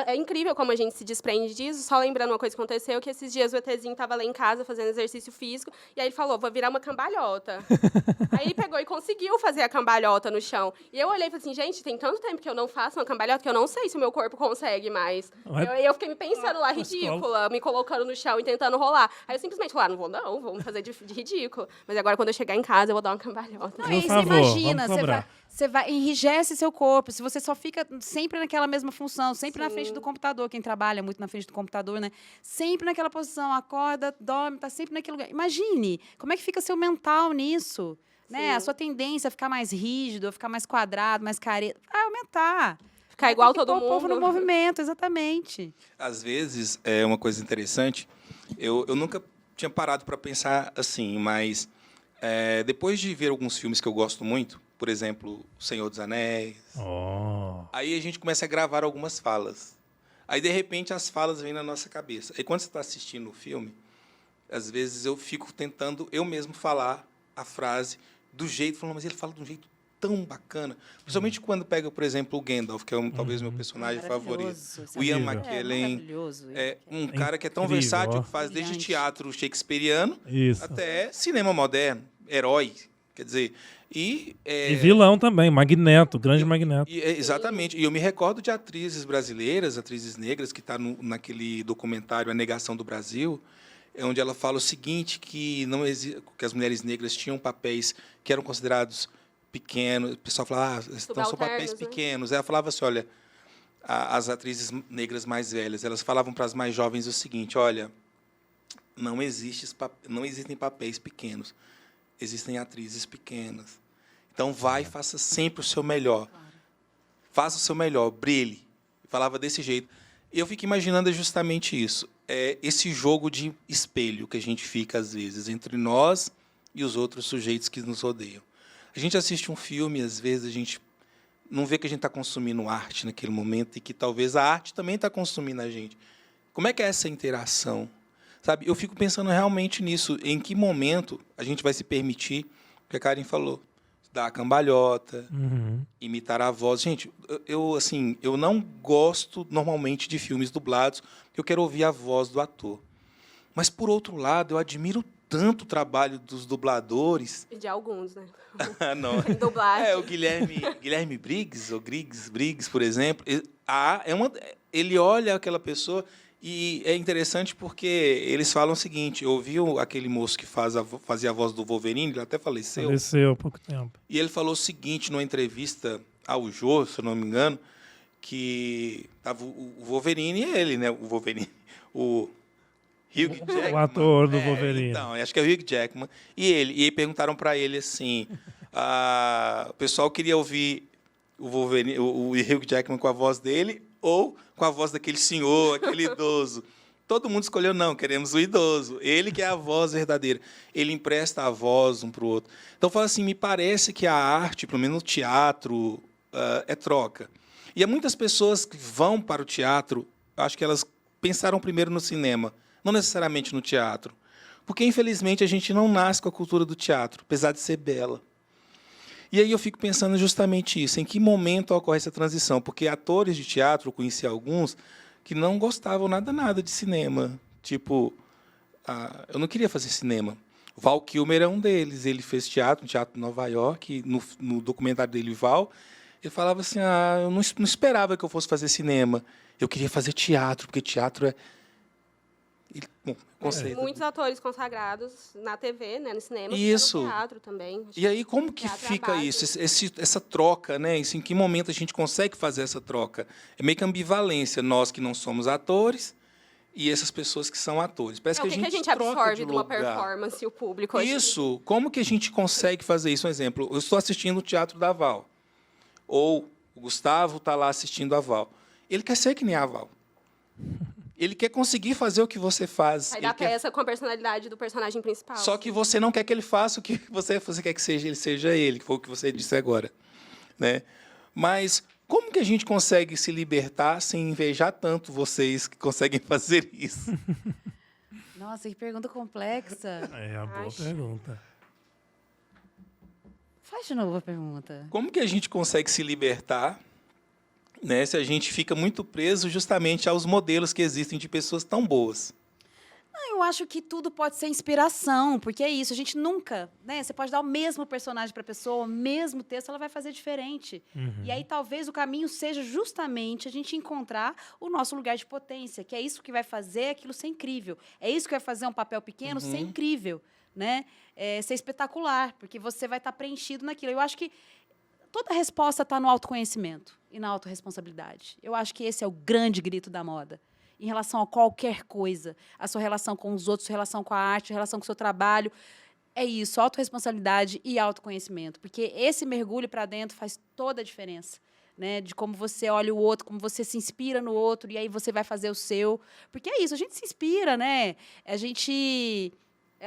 É incrível como a gente se desprende disso. Só lembrando uma coisa que aconteceu, que esses dias o ETzinho estava lá em casa fazendo exercício físico, e aí ele falou, vou virar uma cambalhota. Aí ele pegou e conseguiu fazer a cambalhota no chão. E eu olhei e falei assim, gente, tem tanto tempo que eu não faço uma cambalhota que eu não sei se o meu corpo consegue mais. Eu fiquei me pensando lá, ridícula, me colocando no chão e tentando rolar. Aí eu simplesmente falei, não, vamos fazer de ridículo. Mas agora, quando eu chegar em casa, eu vou dar uma cambalhota. Não, Por e aí favor, você imagina, vamos cobrar. você vai, enrijece seu corpo. Se você só fica sempre naquela mesma função, sempre na frente do computador, quem trabalha muito na frente do computador, né? Sempre naquela posição, acorda, dorme, tá sempre naquele lugar. Imagine, como é que fica seu mental nisso? Né? A sua tendência a ficar mais rígido, a ficar mais quadrado, mais careta, vai aumentar. Ficar igual Tem que todo pôr o povo no mundo. movimento, exatamente. Às vezes, é uma coisa interessante, eu nunca tinha parado para pensar assim, mas depois de ver alguns filmes que eu gosto muito, por exemplo, O Senhor dos Anéis, aí a gente começa a gravar algumas falas. Aí, de repente, as falas vêm na nossa cabeça. E quando você está assistindo o filme, às vezes eu fico tentando eu mesmo falar a frase do jeito, falando, mas ele fala de um jeito tão bacana. Principalmente quando pega, por exemplo, o Gandalf, que é talvez o meu personagem favorito. Maravilhoso, O Ian Incrível. McKellen maravilhoso. é um cara que é tão Incrível, versátil, ó. que faz desde Brilhante. teatro shakespeariano Isso. até cinema moderno, herói. Quer dizer, E vilão também, Magneto, grande Magneto. exatamente. E eu me recordo de atrizes brasileiras, atrizes negras, que está naquele documentário A Negação do Brasil, onde ela fala o seguinte, que que as mulheres negras tinham papéis que eram considerados pequenos. O pessoal falava, então são papéis Subalternos, né? pequenos. Ela falava assim, olha, as atrizes negras mais velhas, elas falavam para as mais jovens o seguinte, olha, não existem papéis pequenos, existem atrizes pequenas. Então, vai e faça sempre o seu melhor. Faça o seu melhor, brilhe. Falava desse jeito. Eu fico imaginando justamente isso. Esse jogo de espelho que a gente fica, às vezes, entre nós e os outros sujeitos que nos rodeiam. A gente assiste um filme, às vezes, a gente não vê que a gente está consumindo arte naquele momento e que talvez a arte também está consumindo a gente. Como é que é essa interação? Sabe? Eu fico pensando realmente nisso. Em que momento a gente vai se permitir, o que a Karen falou, dar a cambalhota, imitar a voz. Gente, eu não gosto normalmente de filmes dublados, porque eu quero ouvir a voz do ator. Mas, por outro lado, eu admiro tanto o trabalho dos dubladores. De alguns, né? Não. Em dublagem. O Guilherme Briggs, ou Briggs, por exemplo. Ele olha aquela pessoa e é interessante porque eles falam o seguinte, eu ouvi aquele moço que fazia a voz do Wolverine, ele até faleceu. Faleceu há pouco tempo. E ele falou o seguinte, numa entrevista ao Jô, se eu não me engano, que tava o Wolverine e ele, né? O Wolverine, o Hugh Jackman. O ator do Wolverine. Então, acho que é o Hugh Jackman. E aí perguntaram para ele assim, o pessoal queria ouvir o Wolverine, o Hugh Jackman com a voz dele ou com a voz daquele senhor, aquele idoso. Todo mundo escolheu, não, queremos o idoso. Ele que é a voz verdadeira. Ele empresta a voz um para o outro. Então, fala assim, me parece que a arte, pelo menos o teatro, é troca. E há muitas pessoas que vão para o teatro, acho que elas pensaram primeiro no cinema, não necessariamente no teatro. Porque, infelizmente, a gente não nasce com a cultura do teatro, apesar de ser bela. E aí eu fico pensando justamente isso, em que momento ocorre essa transição? Porque atores de teatro, eu conheci alguns, que não gostavam nada de cinema. Tipo, eu não queria fazer cinema. Val Kilmer é um deles. Ele fez teatro, no Teatro de Nova York, no documentário dele, Val. Ele falava assim, eu não esperava que eu fosse fazer cinema. Eu queria fazer teatro, porque teatro é... conceito. Muitos atores consagrados na TV, né, no cinema, Isso. no teatro também. E aí, como que Teatro é a fica base. isso? Essa troca, né? Isso, em que momento a gente consegue fazer essa troca? É meio que ambivalência, nós que não somos atores e essas pessoas que são atores. Parece O que a gente troca absorve de uma lugar. performance, o público? Acho que- Isso. Como que a gente consegue fazer isso? Um exemplo, eu estou assistindo o Teatro da Val. Ou o Gustavo está lá assistindo a Val. Ele quer ser que nem a Val. Ele quer conseguir fazer o que você faz. Sai Ele da quer... peça com a personalidade do personagem principal. Só que você não quer que ele faça o que você quer que seja ele, que foi o que você disse agora. Né? Mas como que a gente consegue se libertar sem invejar tanto vocês que conseguem fazer isso? Nossa, que pergunta complexa. É a boa Acho. pergunta. Faz de novo a pergunta. Como que a gente consegue se libertar, né, se a gente fica muito preso justamente aos modelos que existem de pessoas tão boas? Eu acho que tudo pode ser inspiração, porque é isso, a gente nunca, né? Você pode dar o mesmo personagem para a pessoa, o mesmo texto, ela vai fazer diferente. E aí talvez o caminho seja justamente a gente encontrar o nosso lugar de potência, que é isso que vai fazer aquilo ser incrível. É isso que vai fazer um papel pequeno ser incrível, né? Ser espetacular, porque você vai estar preenchido naquilo. Eu acho que toda a resposta está no autoconhecimento e na autorresponsabilidade. Eu acho que esse é o grande grito da moda. Em relação a qualquer coisa, a sua relação com os outros, sua relação com a arte, sua relação com o seu trabalho. É isso, autorresponsabilidade e autoconhecimento. Porque esse mergulho para dentro faz toda a diferença. Né? De como você olha o outro, como você se inspira no outro, e aí você vai fazer o seu. Porque é isso, a gente se inspira, né?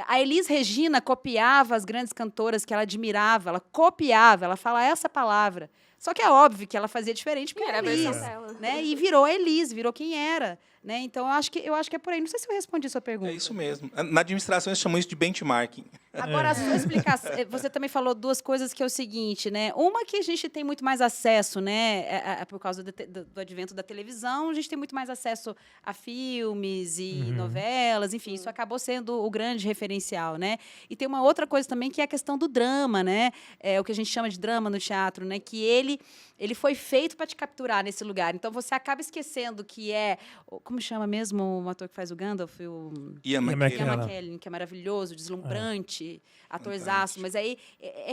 A Elis Regina copiava as grandes cantoras que ela admirava, ela copiava, ela fala essa palavra. Só que é óbvio que ela fazia diferente, porque Era a era versão Elis, dela. né? E virou a Elis, virou quem era. Né? Então, eu acho que é por aí. Não sei se eu respondi a sua pergunta. É isso mesmo. Na administração, eles chamam isso de benchmarking. Agora, a sua explicação... Você também falou duas coisas que é o seguinte, né? Uma que a gente tem muito mais acesso, né? Por causa do advento da televisão, a gente tem muito mais acesso a filmes e novelas, enfim, isso acabou sendo o grande referencial, né? E tem uma outra coisa também que é a questão do drama, né? O que a gente chama de drama no teatro, né? Que ele foi feito para te capturar nesse lugar. Então, você acaba esquecendo que como chama mesmo o ator que faz o Gandalf? Ian McKellen. McKellen. Ian McKellen, que é maravilhoso, deslumbrante, atorzaço, mas aí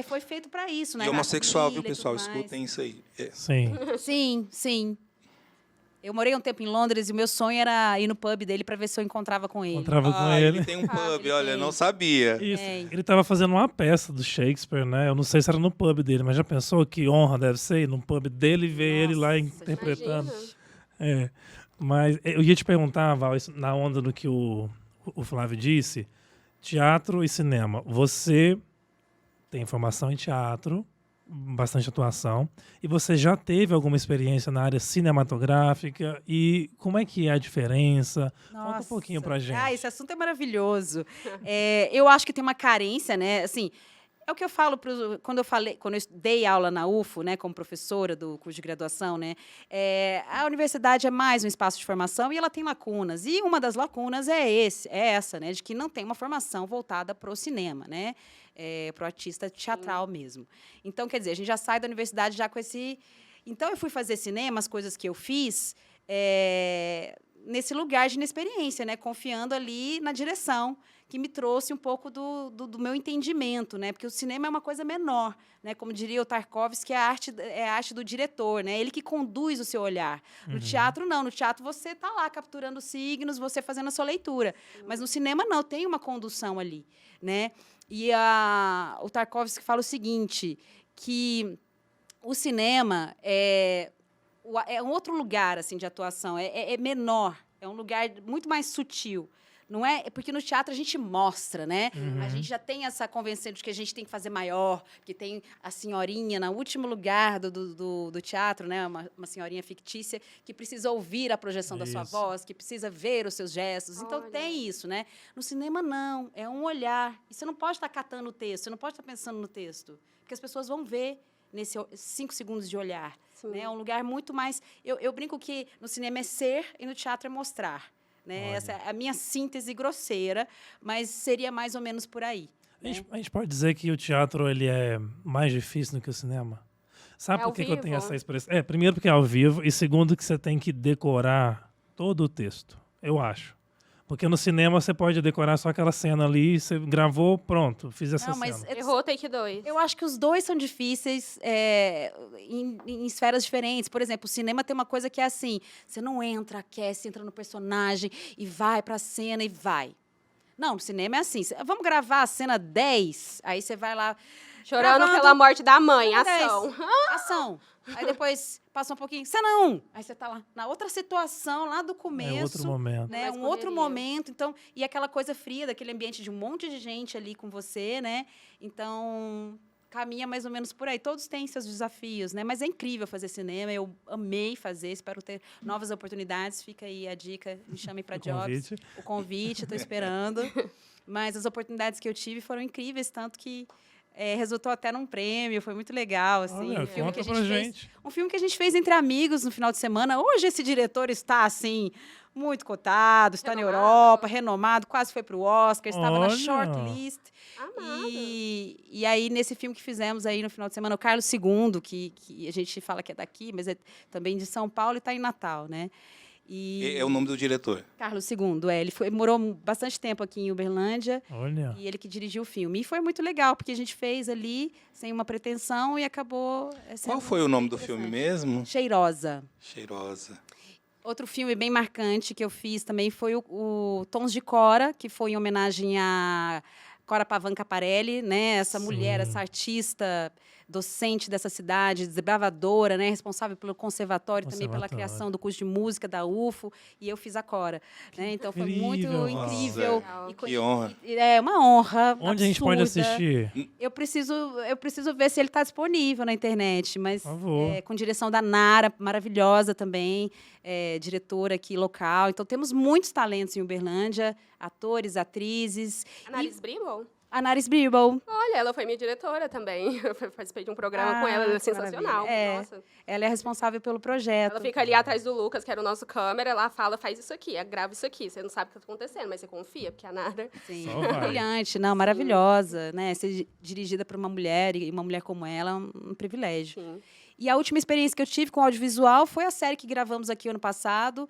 foi feito para isso, né? E homossexual, viu, Trilha e pessoal? tudo mais. Escutem isso aí. Sim. Sim, sim. Eu morei um tempo em Londres e o meu sonho era ir no pub dele para ver se eu encontrava com ele. Encontrava com Ele ele. tem um pub, ele olha, tem. não sabia. Isso. Tem. Ele estava fazendo uma peça do Shakespeare, né? Eu não sei se era no pub dele, mas já pensou que honra deve ser ir no pub dele e ver ele lá Nossa, interpretando? Imagina. Mas eu ia te perguntar, Val, isso na onda do que o Flávio disse, teatro e cinema. Você tem formação em teatro, bastante atuação, e você já teve alguma experiência na área cinematográfica? E como é que é a diferença? Conta um pouquinho pra gente. Esse assunto é maravilhoso. Eu acho que tem uma carência, né? Assim, é o que eu falo quando eu dei aula na UFO, né, como professora do curso de graduação, né? A universidade é mais um espaço de formação e ela tem lacunas. E uma das lacunas é essa, né, de que não tem uma formação voltada para o cinema, né? Para o artista teatral mesmo. Então, quer dizer, a gente já sai da universidade já com esse... Então, eu fui fazer cinema, as coisas que eu fiz... nesse lugar de inexperiência, né? Confiando ali na direção, que me trouxe um pouco do meu entendimento, né? Porque o cinema é uma coisa menor, né? Como diria o Tarkovsky, é a arte do diretor, né? Ele que conduz o seu olhar. No teatro, não. No teatro, você está lá capturando signos, você fazendo a sua leitura. Mas no cinema, não. Tem uma condução ali, né? E o Tarkovsky fala o seguinte, que o cinema é um outro lugar assim, de atuação, é menor, é um lugar muito mais sutil. Não é porque no teatro a gente mostra, né? A gente já tem essa convenção de que a gente tem que fazer maior, que tem a senhorinha no último lugar do teatro, né? Uma senhorinha fictícia que precisa ouvir a projeção da sua voz, que precisa ver os seus gestos. Então tem isso, né? No cinema não, é um olhar. E você não pode estar catando o texto, você não pode estar pensando no texto, porque as pessoas vão ver nesse 5 segundos de olhar. Né? É um lugar muito mais... Eu brinco que no cinema é ser e no teatro é mostrar. Né? Essa é a minha síntese grosseira, mas seria mais ou menos por aí. A gente pode dizer que o teatro ele é mais difícil do que o cinema? Sabe por que eu tenho essa expressão? Primeiro porque é ao vivo e segundo que você tem que decorar todo o texto, eu acho. Porque no cinema você pode decorar só aquela cena ali, você gravou, pronto, fiz essa cena. Errou, take 2. Eu acho que os dois são difíceis em esferas diferentes. Por exemplo, o cinema tem uma coisa que é assim, você não aquece, entra no personagem e vai pra cena e vai. Não, no cinema é assim, vamos gravar a cena 10, aí você vai lá... Chorando pela morte da mãe, ação. Ação. Aí depois passa um pouquinho, cena 1. Aí você tá lá na outra situação, lá do começo. É outro momento. Né? Um outro momento. Então, e aquela coisa fria, daquele ambiente de um monte de gente ali com você, né? Então, caminha mais ou menos por aí. Todos têm seus desafios, né? Mas é incrível fazer cinema. Eu amei fazer, espero ter novas oportunidades. Fica aí a dica, me chamem para jobs. O convite, estou esperando. Mas as oportunidades que eu tive foram incríveis, tanto que resultou até num prêmio, foi muito legal, assim. Olha, conta pra gente. Um filme que a gente fez entre amigos no final de semana. Hoje esse diretor está, assim, muito cotado, está na Europa, renomado, quase foi para o Oscar, estava na shortlist. E aí, nesse filme que fizemos aí no final de semana, o Carlos II, que a gente fala que é daqui, mas é também de São Paulo e está em Natal, né? É o nome do diretor? Carlos II, ele morou bastante tempo aqui em Uberlândia. Olha. E ele que dirigiu o filme. E foi muito legal, porque a gente fez ali sem uma pretensão e acabou... Qual foi o nome do filme mesmo? Cheirosa. Cheirosa. Outro filme bem marcante que eu fiz também foi o Tons de Cora, que foi em homenagem a Cora Pavan Caparelli, né? Essa mulher, essa artista docente dessa cidade, desbravadora, né? Responsável pelo conservatório, também pela criação do curso de música da UFO, e eu fiz a Cora. Né? Então foi muito incrível. Que honra. É uma honra. Onde a gente pode assistir? Eu preciso ver se ele está disponível na internet, mas com direção da Nara, maravilhosa também, diretora aqui local. Então temos muitos talentos em Uberlândia, atores, atrizes. Anaris Bribble? Anaris Bribble. Olha, ela foi minha diretora também. Eu participei de um programa com ela, ela é sensacional. Nossa. Ela é responsável pelo projeto. Ela fica ali atrás do Lucas, que era o nosso câmera, ela fala, faz isso aqui, grava isso aqui. Você não sabe o que está acontecendo, mas você confia, porque a Nara... Sim, brilhante, maravilhosa, né? Ser dirigida por uma mulher, e uma mulher como ela é um privilégio. Sim. E a última experiência que eu tive com audiovisual foi a série que gravamos aqui ano passado,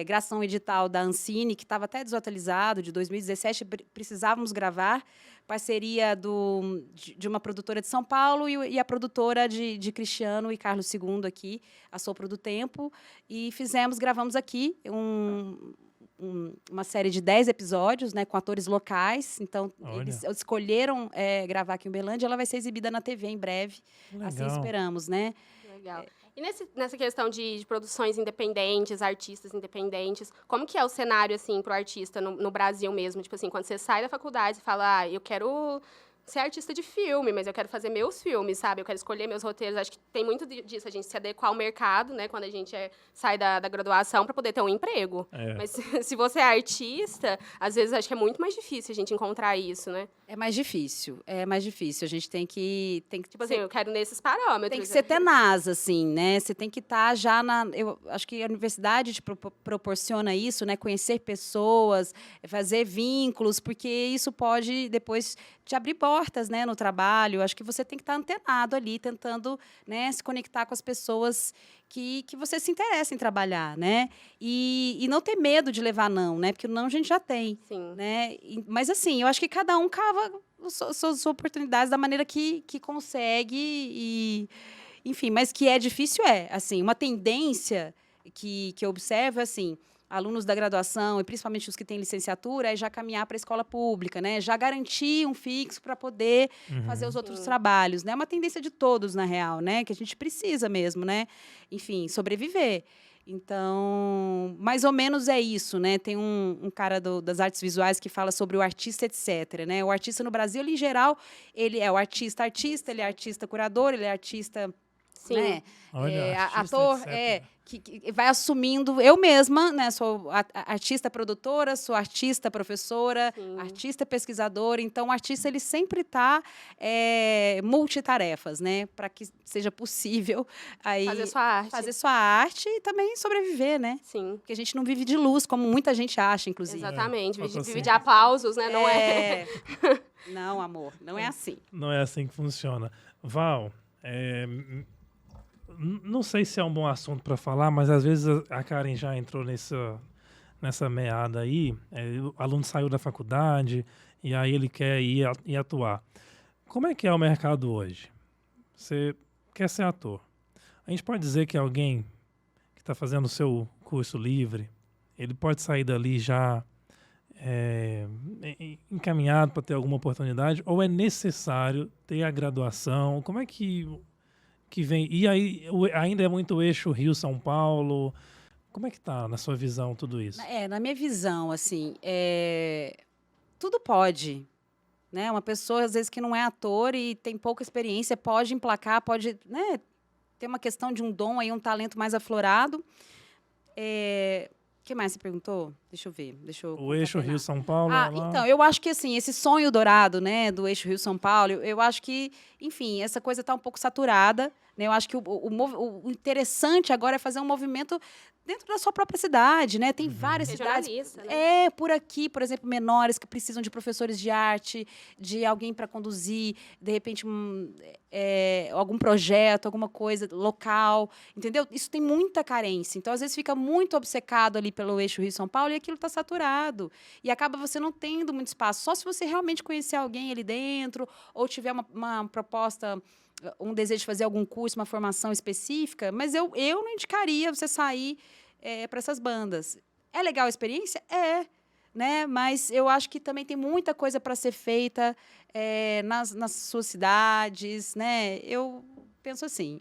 graças a um edital da Ancine, que estava até desatualizado, de 2017, precisávamos gravar, parceria de uma produtora de São Paulo e a produtora de Cristiano e Carlos II aqui, a Sopro do Tempo, e gravamos aqui uma série de 10 episódios, né, com atores locais. Então, eles escolheram gravar aqui em Uberlândia. Ela vai ser exibida na TV em breve. Legal. Assim esperamos, né? Legal. E nessa questão de produções independentes, artistas independentes, como que é o cenário, assim, para o artista no Brasil mesmo? Tipo assim, quando você sai da faculdade, você fala, eu quero ser artista de filme, mas eu quero fazer meus filmes, sabe? Eu quero escolher meus roteiros. Acho que tem muito disso, a gente se adequar ao mercado, né? Quando a gente sai da graduação para poder ter um emprego. Mas se você é artista, às vezes acho que é muito mais difícil a gente encontrar isso, né? É mais difícil. A gente tem que tipo assim, eu quero nesses parâmetros. Tem que ser tenaz, assim, né? Você tem que estar já eu acho que a universidade te proporciona isso, né? Conhecer pessoas, fazer vínculos, porque isso pode depois te abrir portas portas, né, no trabalho. Acho que você tem que estar antenado ali, tentando, né, se conectar com as pessoas que você se interessa em trabalhar, né? E não ter medo de levar não, né? Porque o não a gente já tem, Sim. né? Mas assim, eu acho que cada um cava suas oportunidades da maneira que consegue e, enfim, mas que é difícil assim, uma tendência que eu observo é assim, alunos da graduação, e principalmente os que têm licenciatura, é já caminhar para a escola pública, né? Já garantir um fixo para poder fazer os outros Sim. trabalhos, né? É uma tendência de todos, na real, né? Que a gente precisa mesmo, né? Enfim, sobreviver. Então, mais ou menos é isso, né? Tem um cara das artes visuais que fala sobre o artista, etc., né? O artista no Brasil, ele, em geral, ele é o artista, ele é artista curador, ele é artista, Sim. né? Olha, artista, Ator, etc. que vai assumindo, eu mesma, né, sou artista produtora, sou artista professora, Sim. artista pesquisadora, então o artista ele sempre está multitarefas, né, para que seja possível aí Fazer sua arte. e também sobreviver, né, Sim. porque a gente não vive de luz, como muita gente acha, inclusive. Exatamente. falta Vive assim. de aplausos, né? Não é? Não, amor, não é assim. Não é assim que funciona. Val, não sei se é um bom assunto para falar, mas às vezes a Karen já entrou nessa meada aí. O aluno saiu da faculdade e aí ele quer ir atuar. Como é que é o mercado hoje? Você quer ser ator. A gente pode dizer que alguém que está fazendo o seu curso livre, ele pode sair dali já encaminhado para ter alguma oportunidade, ou é necessário ter a graduação? Como é que vem? E aí ainda é muito eixo Rio-São Paulo? Como é que está, na sua visão, tudo isso? Na minha visão, assim, tudo pode. Né? Uma pessoa, às vezes, que não é ator e tem pouca experiência, pode emplacar, pode, né, ter uma questão de um dom, aí, um talento mais aflorado. O que mais você perguntou? Deixa eu ver. O eixo Rio-São Paulo? Então, eu acho que, assim, esse sonho dourado, né, do eixo Rio-São Paulo, eu acho que, enfim, essa coisa está um pouco saturada. Né? Eu acho que o interessante agora é fazer um movimento dentro da sua própria cidade, né? Tem várias cidades. Né? Por aqui, por exemplo, menores que precisam de professores de arte, de alguém para conduzir, de repente, algum projeto, alguma coisa local, entendeu? Isso tem muita carência. Então, às vezes, fica muito obcecado ali pelo eixo Rio-São Paulo e aquilo está saturado. E acaba você não tendo muito espaço. Só se você realmente conhecer alguém ali dentro ou tiver uma proposta, um desejo de fazer algum curso, uma formação específica, mas eu não indicaria você sair para essas bandas. É legal a experiência? Né? Mas eu acho que também tem muita coisa para ser feita nas suas cidades, né? Eu penso assim.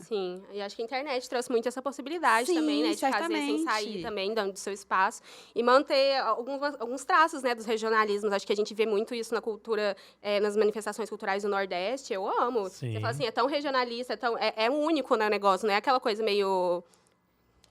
Sim, e acho que a internet trouxe muito essa possibilidade. Sim, também, né? De fazer sem sair também do seu espaço e manter alguns traços, né, dos regionalismos. Acho que a gente vê muito isso na cultura, nas manifestações culturais do Nordeste. Eu amo. Sim. Você fala assim, é tão regionalista, é único no negócio, não é aquela coisa meio...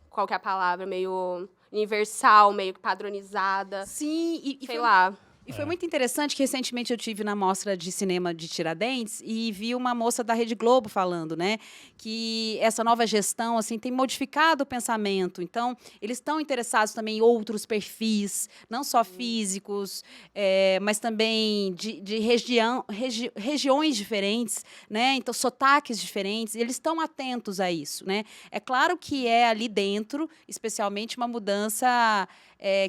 Qual que é a palavra? Meio universal, meio padronizada. Sim, sei lá. E foi muito interessante que recentemente eu tive na Mostra de Cinema de Tiradentes e vi uma moça da Rede Globo falando, né, que essa nova gestão assim tem modificado o pensamento. Então, eles estão interessados também em outros perfis, não só físicos, mas também de regiões diferentes, né? Então, sotaques diferentes. Eles estão atentos a isso, né? É claro que ali dentro, especialmente, uma mudança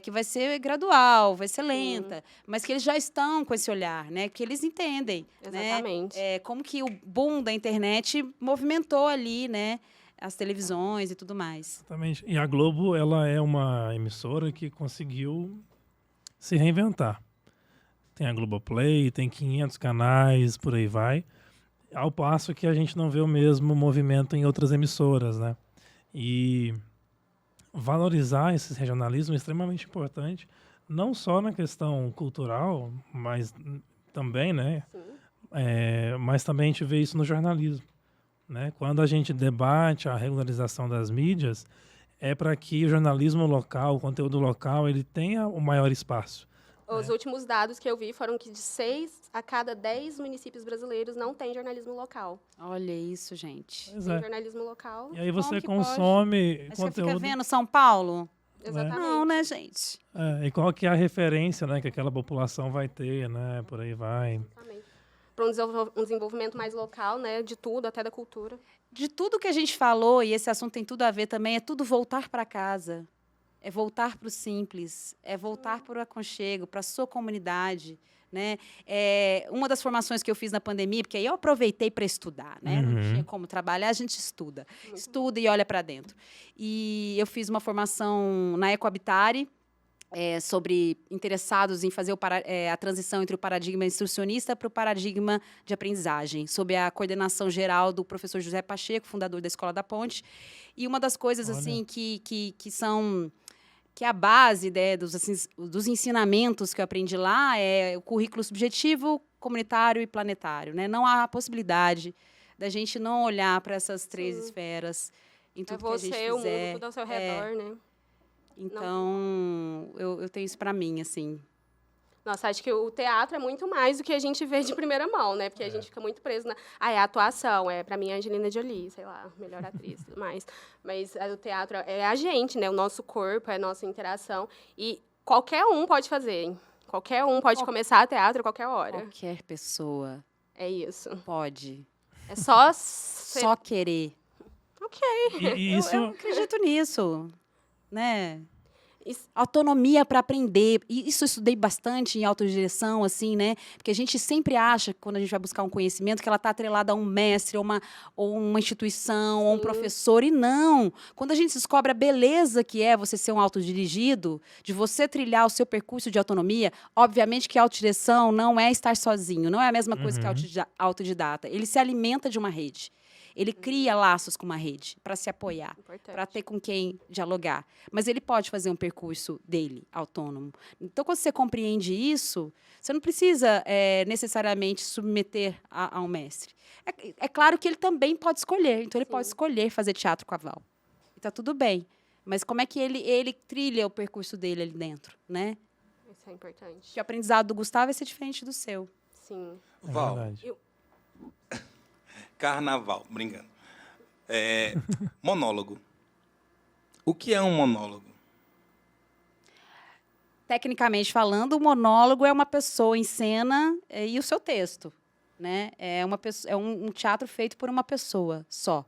que vai ser gradual, vai ser lenta, mas que eles já estão com esse olhar, né? Que eles entendem, exatamente, né? Como que o boom da internet movimentou ali, né? As televisões e tudo mais. Exatamente. E a Globo, ela é uma emissora que conseguiu se reinventar. Tem a Globoplay, tem 500 canais, por aí vai. Ao passo que a gente não vê o mesmo movimento em outras emissoras, né? E valorizar esse regionalismo é extremamente importante, não só na questão cultural, mas também, né? Mas também a gente vê isso no jornalismo, né? Quando a gente debate a regularização das mídias, é para que o jornalismo local, o conteúdo local, ele tenha o maior espaço. Os últimos dados que eu vi foram que de 6 a cada 10 municípios brasileiros não tem jornalismo local. Olha isso, gente. Pois tem jornalismo local. E aí você consome conteúdo. Você fica vendo São Paulo? Exatamente. Não, né, gente? E qual que é a referência, né, que aquela população vai ter, né? Por aí vai. Exatamente. para um desenvolvimento mais local, né? De tudo, até da cultura. De tudo que a gente falou, e esse assunto tem tudo a ver também, é tudo voltar para casa. É voltar para o simples, é voltar para o aconchego, para a sua comunidade, né? Uma das formações que eu fiz na pandemia, porque aí eu aproveitei para estudar, né? Não tinha como trabalhar, a gente estuda. Estuda e olha para dentro. E eu fiz uma formação na Ecohabitare, sobre interessados em fazer a transição entre o paradigma instrucionista para o paradigma de aprendizagem, sob a coordenação geral do professor José Pacheco, fundador da Escola da Ponte. E uma das coisas assim que é a base, né, dos ensinamentos que eu aprendi lá é o currículo subjetivo, comunitário e planetário, né? Não há possibilidade da gente não olhar para essas três esferas em tudo que a gente fizer. O mundo tudo ao seu redor, né? Então, eu tenho isso para mim, assim. Nossa, acho que o teatro é muito mais do que a gente vê de primeira mão, né? Porque a gente fica muito preso na... é a atuação, para mim, a Angelina Jolie, sei lá, melhor atriz e tudo mais. Mas o teatro é a gente, né? O nosso corpo, é a nossa interação. E qualquer um pode fazer, hein? Qualquer um pode começar teatro a qualquer hora. Qualquer pessoa. É isso. Pode. É só... Só querer. Ok. E isso... Eu acredito nisso, né? Autonomia para aprender. E isso eu estudei bastante em autodireção, assim, né? Porque a gente sempre acha, quando a gente vai buscar um conhecimento, que ela está atrelada a um mestre, ou uma instituição, ou um professor. E não. Quando a gente descobre a beleza que é você ser um autodirigido, de você trilhar o seu percurso de autonomia, obviamente que a autodireção não é estar sozinho, não é a mesma coisa que autodidata. Ele se alimenta de uma rede. Ele cria laços com uma rede para se apoiar, para ter com quem dialogar. Mas ele pode fazer um percurso dele, autônomo. Então, quando você compreende isso, você não precisa necessariamente submeter a um mestre. É claro que ele também pode escolher. Então, ele pode escolher fazer teatro com a Val. E está tudo bem. Mas como é que ele trilha o percurso dele ali dentro, né? Isso é importante. Que o aprendizado do Gustavo vai ser diferente do seu. Sim. Val, carnaval, brincando. Monólogo. O que é um monólogo? Tecnicamente falando, o monólogo é uma pessoa em cena e o seu texto, né? É um teatro feito por uma pessoa só,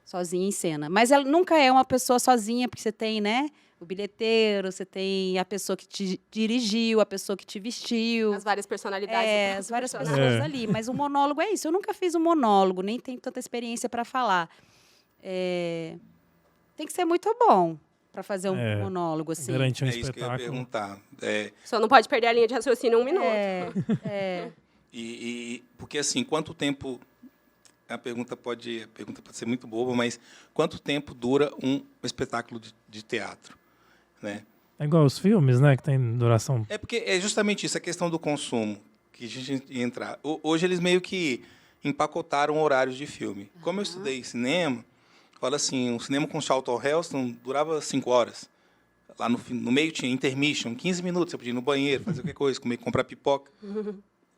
sozinha em cena. Mas ela nunca é uma pessoa sozinha, porque você tem, né, o bilheteiro, você tem a pessoa que te dirigiu, a pessoa que te vestiu. As várias personalidades. As várias pessoas ali. Mas o monólogo é isso. Eu nunca fiz um monólogo, nem tenho tanta experiência para falar. Tem que ser muito bom para fazer um monólogo, assim. Garantir um É isso que eu ia espetáculo. perguntar. Só não pode perder a linha de raciocínio em 1 minuto. Porque, assim, quanto tempo... A pergunta pode ser muito boba, mas quanto tempo dura um espetáculo de teatro? Né? É igual os filmes, né? Que tem duração... É porque é justamente isso, a questão do consumo, que a gente ia entrar. Hoje eles meio que empacotaram horários de filme. Como eu estudei cinema, fala assim, o cinema com Charlton Heston durava 5 horas. Lá no meio tinha intermission, 15 minutos, você podia ir no banheiro, fazer qualquer coisa, comer, comprar pipoca.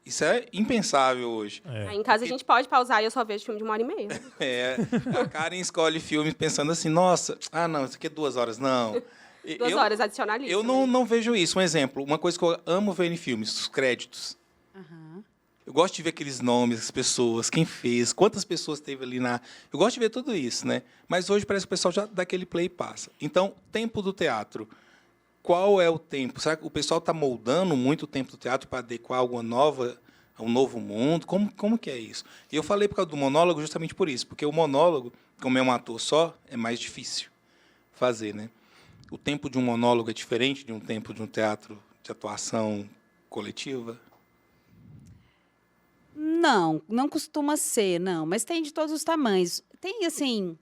Isso é impensável hoje. Aí em casa a gente pode pausar e eu só vejo filme de 1h30. A Karen escolhe filmes pensando assim, nossa, não, isso aqui é 2 horas, não. 2 horas adicionalistas. Eu não vejo isso. Um exemplo, uma coisa que eu amo ver em filmes, os créditos. Eu gosto de ver aqueles nomes, as pessoas, quem fez, quantas pessoas teve ali na... Eu gosto de ver tudo isso, né? Mas hoje parece que o pessoal já dá aquele play e passa. Então, tempo do teatro. Qual é o tempo? Será que o pessoal está moldando muito o tempo do teatro para adequar algo nova, a um novo mundo? Como que é isso? E eu falei por causa do monólogo justamente por isso, porque o monólogo, como é um ator só, é mais difícil fazer, né? O tempo de um monólogo é diferente de um tempo de um teatro de atuação coletiva? Não costuma ser, não. Mas tem de todos os tamanhos. Tem, assim...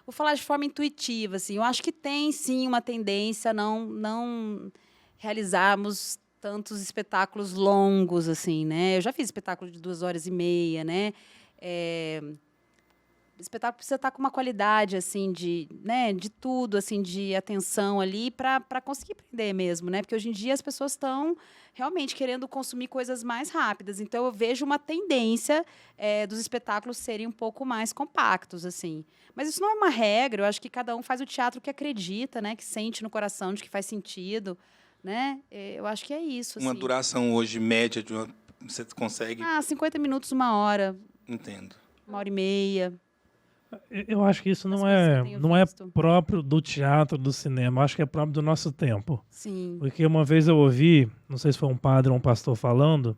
Vou falar de forma intuitiva, assim. Eu acho que tem, sim, uma tendência a não realizarmos tantos espetáculos longos, assim, né? Eu já fiz espetáculo de 2h30, né? O espetáculo precisa estar com uma qualidade, assim, de tudo, assim, de atenção ali para conseguir prender mesmo, né? Porque hoje em dia as pessoas estão realmente querendo consumir coisas mais rápidas. Então, eu vejo uma tendência dos espetáculos serem um pouco mais compactos, assim. Mas isso não é uma regra. Eu acho que cada um faz o teatro que acredita, né? Que sente no coração, de que faz sentido, né? Eu acho que é isso. Uma assim. duração hoje média de uma Você consegue... 50 minutos, 1 hora, Entendo. 1h30. Eu acho que isso As não coisas que eu é, tenho não é visto. próprio do teatro, do cinema. Eu acho que é próprio do nosso tempo. Sim. Porque uma vez eu ouvi, não sei se foi um padre ou um pastor falando,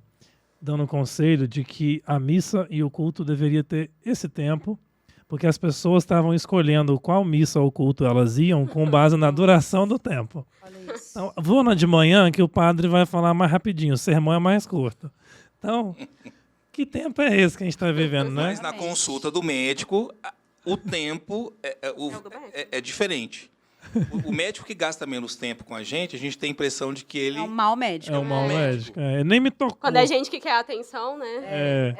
dando um conselho de que a missa e o culto deveria ter esse tempo, porque as pessoas estavam escolhendo qual missa ou culto elas iam com base na duração do tempo. Olha isso. Então, vou na de manhã que o padre vai falar mais rapidinho, o sermão é mais curto. Então, que tempo é esse que a gente está vivendo, né? Mas na consulta do médico, o tempo é diferente. O médico que gasta menos tempo com a gente tem a impressão de que ele... É um mau médico. É um mau médico. Nem me tocou. Quando é gente que quer atenção, né?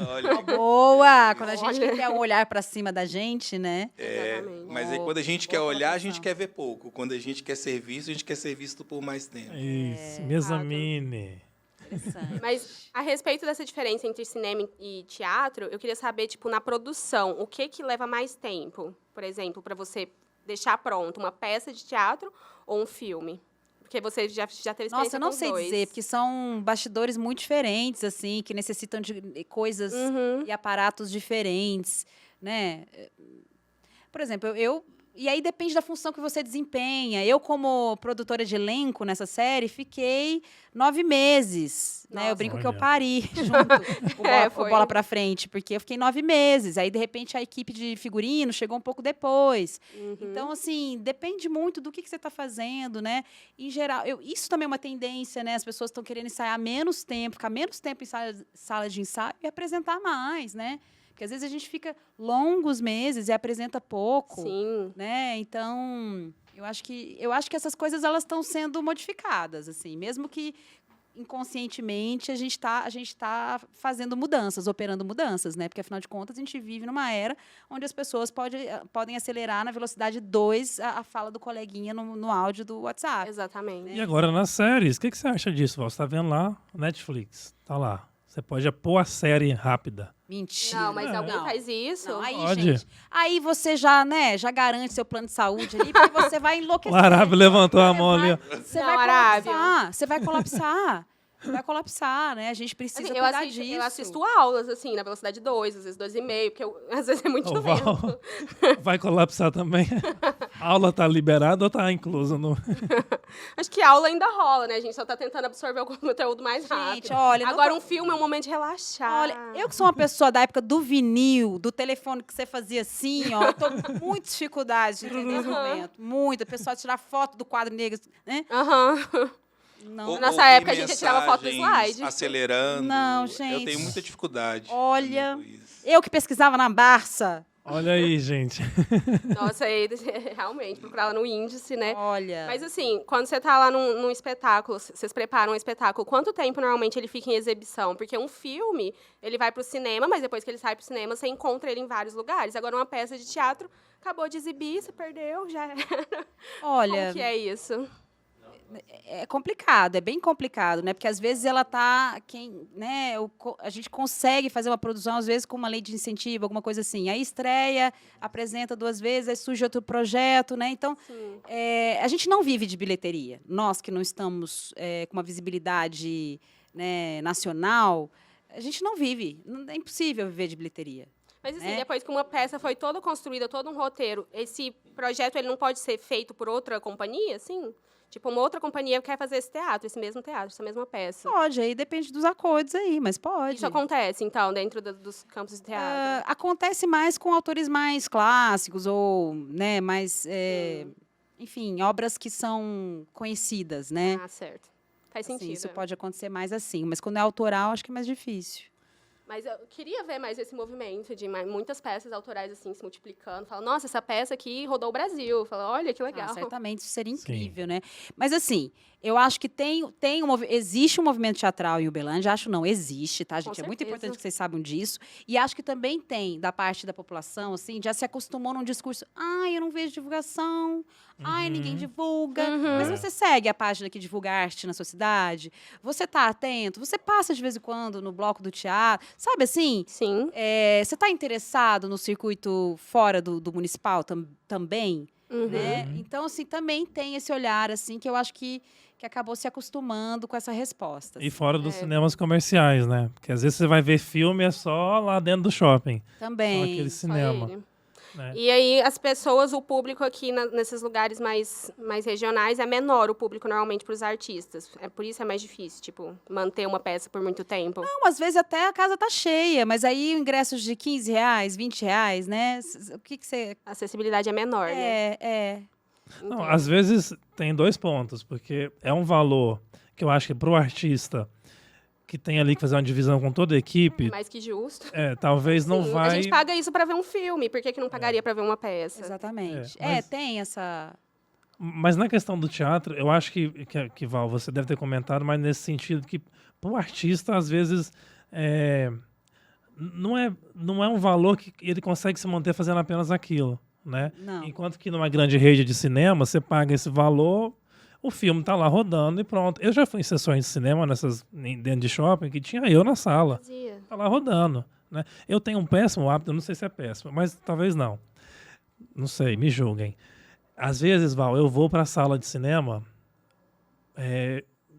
Olha, Boa! Quando a gente Olha. quer um olhar pra cima da gente, né? Exatamente. mas aí quando a gente quer olhar, a gente quer ver pouco. Quando a gente quer ser visto por mais tempo. Isso, me examine. Interessante. Mas a respeito dessa diferença entre cinema e teatro, eu queria saber, tipo, na produção, o que leva mais tempo? Por exemplo, para você deixar pronto uma peça de teatro ou um filme? Porque você já teve experiência Nossa, eu não com os sei dois. dizer, porque são bastidores muito diferentes, assim, que necessitam de coisas Uhum. e aparatos diferentes, né? Por exemplo, e aí depende da função que você desempenha. Eu, como produtora de elenco nessa série, fiquei 9 meses, né? Eu Nossa. brinco que eu Olha. pari junto o foi. bola pra frente, porque eu fiquei 9 meses. Aí, de repente, a equipe de figurino chegou um pouco depois. Uhum. Então, assim, depende muito do que você está fazendo, né? Em geral, isso também é uma tendência, né? As pessoas estão querendo ensaiar menos tempo, ficar menos tempo em sala de ensaio e apresentar mais, né? Porque às vezes a gente fica longos meses e apresenta pouco, Sim. né? Então, eu acho que essas coisas elas estão sendo modificadas, assim, mesmo que inconscientemente a gente tá fazendo mudanças, operando mudanças, né? Porque afinal de contas a gente vive numa era onde as pessoas podem acelerar na velocidade 2 a fala do coleguinha no áudio do WhatsApp. Exatamente. E agora nas séries, o que você acha disso, Val? Você tá vendo lá, Netflix, tá lá. Você pode pôr a série rápida. Mentira. Não, mas alguém Não. faz isso? Não, aí, Pode. gente, aí você já, né, já garante seu plano de saúde ali, porque você vai O enlouquecer. Arábio levantou a mão ali, ó. Você Não, vai Arábio. colapsar, você vai colapsar. Vai colapsar, né? A gente precisa Assim, cuidar disso. eu assisto aulas, assim, na velocidade 2, às vezes 2,5, porque às vezes é muito O Val lento. vai colapsar também. A aula tá liberada ou tá inclusa no... Acho que aula ainda rola, né? A gente só tá tentando absorver o conteúdo mais rápido. Gente, olha, não Agora, tô- um filme é um momento de relaxar. Olha, eu que sou uma pessoa da época do vinil, do telefone que você fazia assim, ó, eu tô com muita dificuldade de entender esse momento. Muita. O pessoal tirar foto do quadro negro, né? Aham. Não. Ou- Nossa ouvir época, a gente tirava foto do mensagens slide. Acelerando. Não, Eu gente. tenho muita dificuldade. Olha, com isso. eu que pesquisava na Barça. Olha aí, gente. Nossa, aí, realmente, procurar lá no índice, né? Olha. Mas assim, quando você tá lá num espetáculo, vocês preparam um espetáculo, quanto tempo normalmente ele fica em exibição? Porque um filme, ele vai pro cinema, mas depois que ele sai pro cinema, você encontra ele em vários lugares. Agora, uma peça de teatro, acabou de exibir, você perdeu, já era. Olha, Como que é isso? é complicado, é bem complicado, né? Porque às vezes ela tá, né? A gente consegue fazer uma produção às vezes com uma lei de incentivo, alguma coisa assim. Aí estreia, apresenta 2 vezes, aí surge outro projeto, né? Então, Sim. a gente não vive de bilheteria. Nós que não estamos com uma visibilidade, né, nacional, a gente não vive. É impossível viver de bilheteria. Mas assim, né? depois que uma peça foi toda construída, todo um roteiro, esse projeto ele não pode ser feito por outra companhia, assim? Tipo, uma outra companhia quer fazer esse mesmo teatro, essa mesma peça. Pode, aí depende dos acordos aí, mas pode. Isso acontece, então, dentro dos campos de teatro? Acontece mais com autores mais clássicos ou, né, mais, enfim, obras que são conhecidas, né? Ah, certo. Faz Assim, sentido. isso pode acontecer mais assim, mas quando é autoral, acho que é mais difícil. Mas eu queria ver mais esse movimento de muitas peças autorais assim se multiplicando. Fala, nossa, essa peça aqui rodou o Brasil. Fala, olha que legal. Certamente isso seria Sim. incrível, né? Mas assim, eu acho que existe um movimento teatral em Uberlândia, acho não, existe, tá, gente? É muito certeza. importante que vocês saibam disso. E acho que também tem, da parte da população, assim, já se acostumou num discurso, ai, eu não vejo divulgação, ai, ninguém divulga. Mas você segue a página que divulga arte na sua cidade? Você está atento? Você passa de vez em quando no bloco do teatro? Sabe assim? Sim. Você está interessado no circuito fora do municipal também? né? Então, assim, também tem esse olhar, assim, que eu acho que acabou se acostumando com essa resposta. E fora dos cinemas comerciais, né? Porque às vezes você vai ver filme é só lá dentro do shopping. Só Também. aquele Só cinema. ele. Né? E aí, as pessoas, o público aqui nesses lugares mais regionais é menor, o público normalmente para os artistas. Por isso é mais difícil, tipo, manter uma peça por muito tempo. Não, às vezes até a casa tá cheia, mas aí ingressos de R$15, R$20, né? O que você... A acessibilidade é menor, né? Não, às vezes tem 2 pontos, porque é um valor que eu acho que para o artista que tem ali que fazer uma divisão com toda a equipe, Mais que justo. talvez não Sim, vai... A gente paga isso para ver um filme, por que não pagaria para ver uma peça? Exatamente. mas- Tem essa... Mas na questão do teatro, eu acho que Val, você deve ter comentado, mas nesse sentido que para o artista, às vezes, não é um valor que ele consegue se manter fazendo apenas aquilo, né? Não. Enquanto que numa grande rede de cinema, você paga esse valor, o filme tá lá rodando e pronto. Eu já fui em sessões de cinema dentro de shopping que tinha eu na sala. Fazia. Tá lá rodando, né? Eu tenho um péssimo hábito, eu não sei se é péssimo, mas talvez não. Não sei, me julguem. Às vezes, Val, eu vou para a sala de cinema,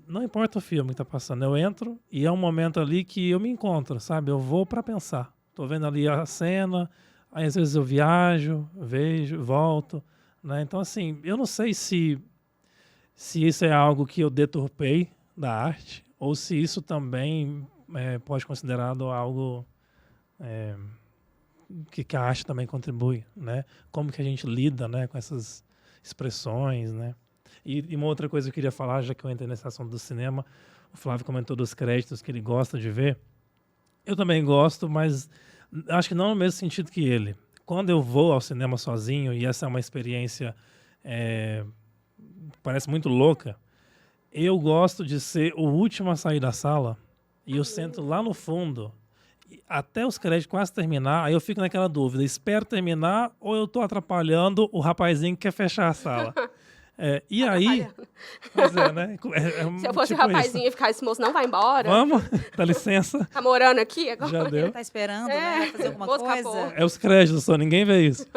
não importa o filme que tá passando, eu entro e é um momento ali que eu me encontro, sabe? Eu vou para pensar. Tô vendo ali a cena, aí às vezes eu viajo, vejo, volto, né? Então, assim, eu não sei se isso é algo que eu deturpei da arte ou se isso também pode ser considerado algo que a arte também contribui, né? Como que a gente lida, né, com essas expressões, né? E uma outra coisa que eu queria falar, já que eu entrei nesse assunto do cinema, o Flávio comentou dos créditos que ele gosta de ver. Eu também gosto, mas acho que não no mesmo sentido que ele. Quando eu vou ao cinema sozinho, e essa é uma experiência parece muito louca, eu gosto de ser o último a sair da sala e eu sento lá no fundo até os créditos quase terminar, aí eu fico naquela dúvida, espero terminar ou eu tô atrapalhando o rapazinho que quer fechar a sala. E aí... Pois é, né? Se eu fosse tipo o rapazinho e ficar, esse moço não vai embora. Vamos? Dá licença. Tá morando aqui agora? Já deu. Ele tá esperando, né? Vai fazer alguma moço coisa. acabou. É os créditos só, ninguém vê isso.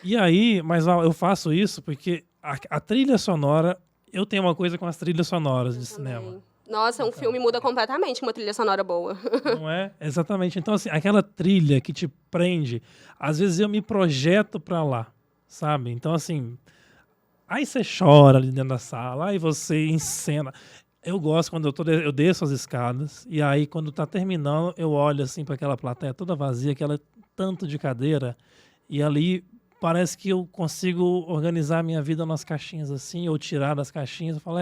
E aí, mas eu faço isso porque a trilha sonora, eu tenho uma coisa com as trilhas sonoras de cinema. Nossa, um filme muda completamente com uma trilha sonora boa. Não é? Exatamente. Então, assim, aquela trilha que te prende, às vezes eu me projeto pra lá, sabe? Então, assim, aí você chora ali dentro da sala, aí você encena. Eu gosto quando eu desço as escadas, e aí quando tá terminando, eu olho assim para aquela plateia toda vazia, aquela tanto de cadeira, e ali parece que eu consigo organizar a minha vida nas caixinhas assim, ou tirar das caixinhas, eu falo,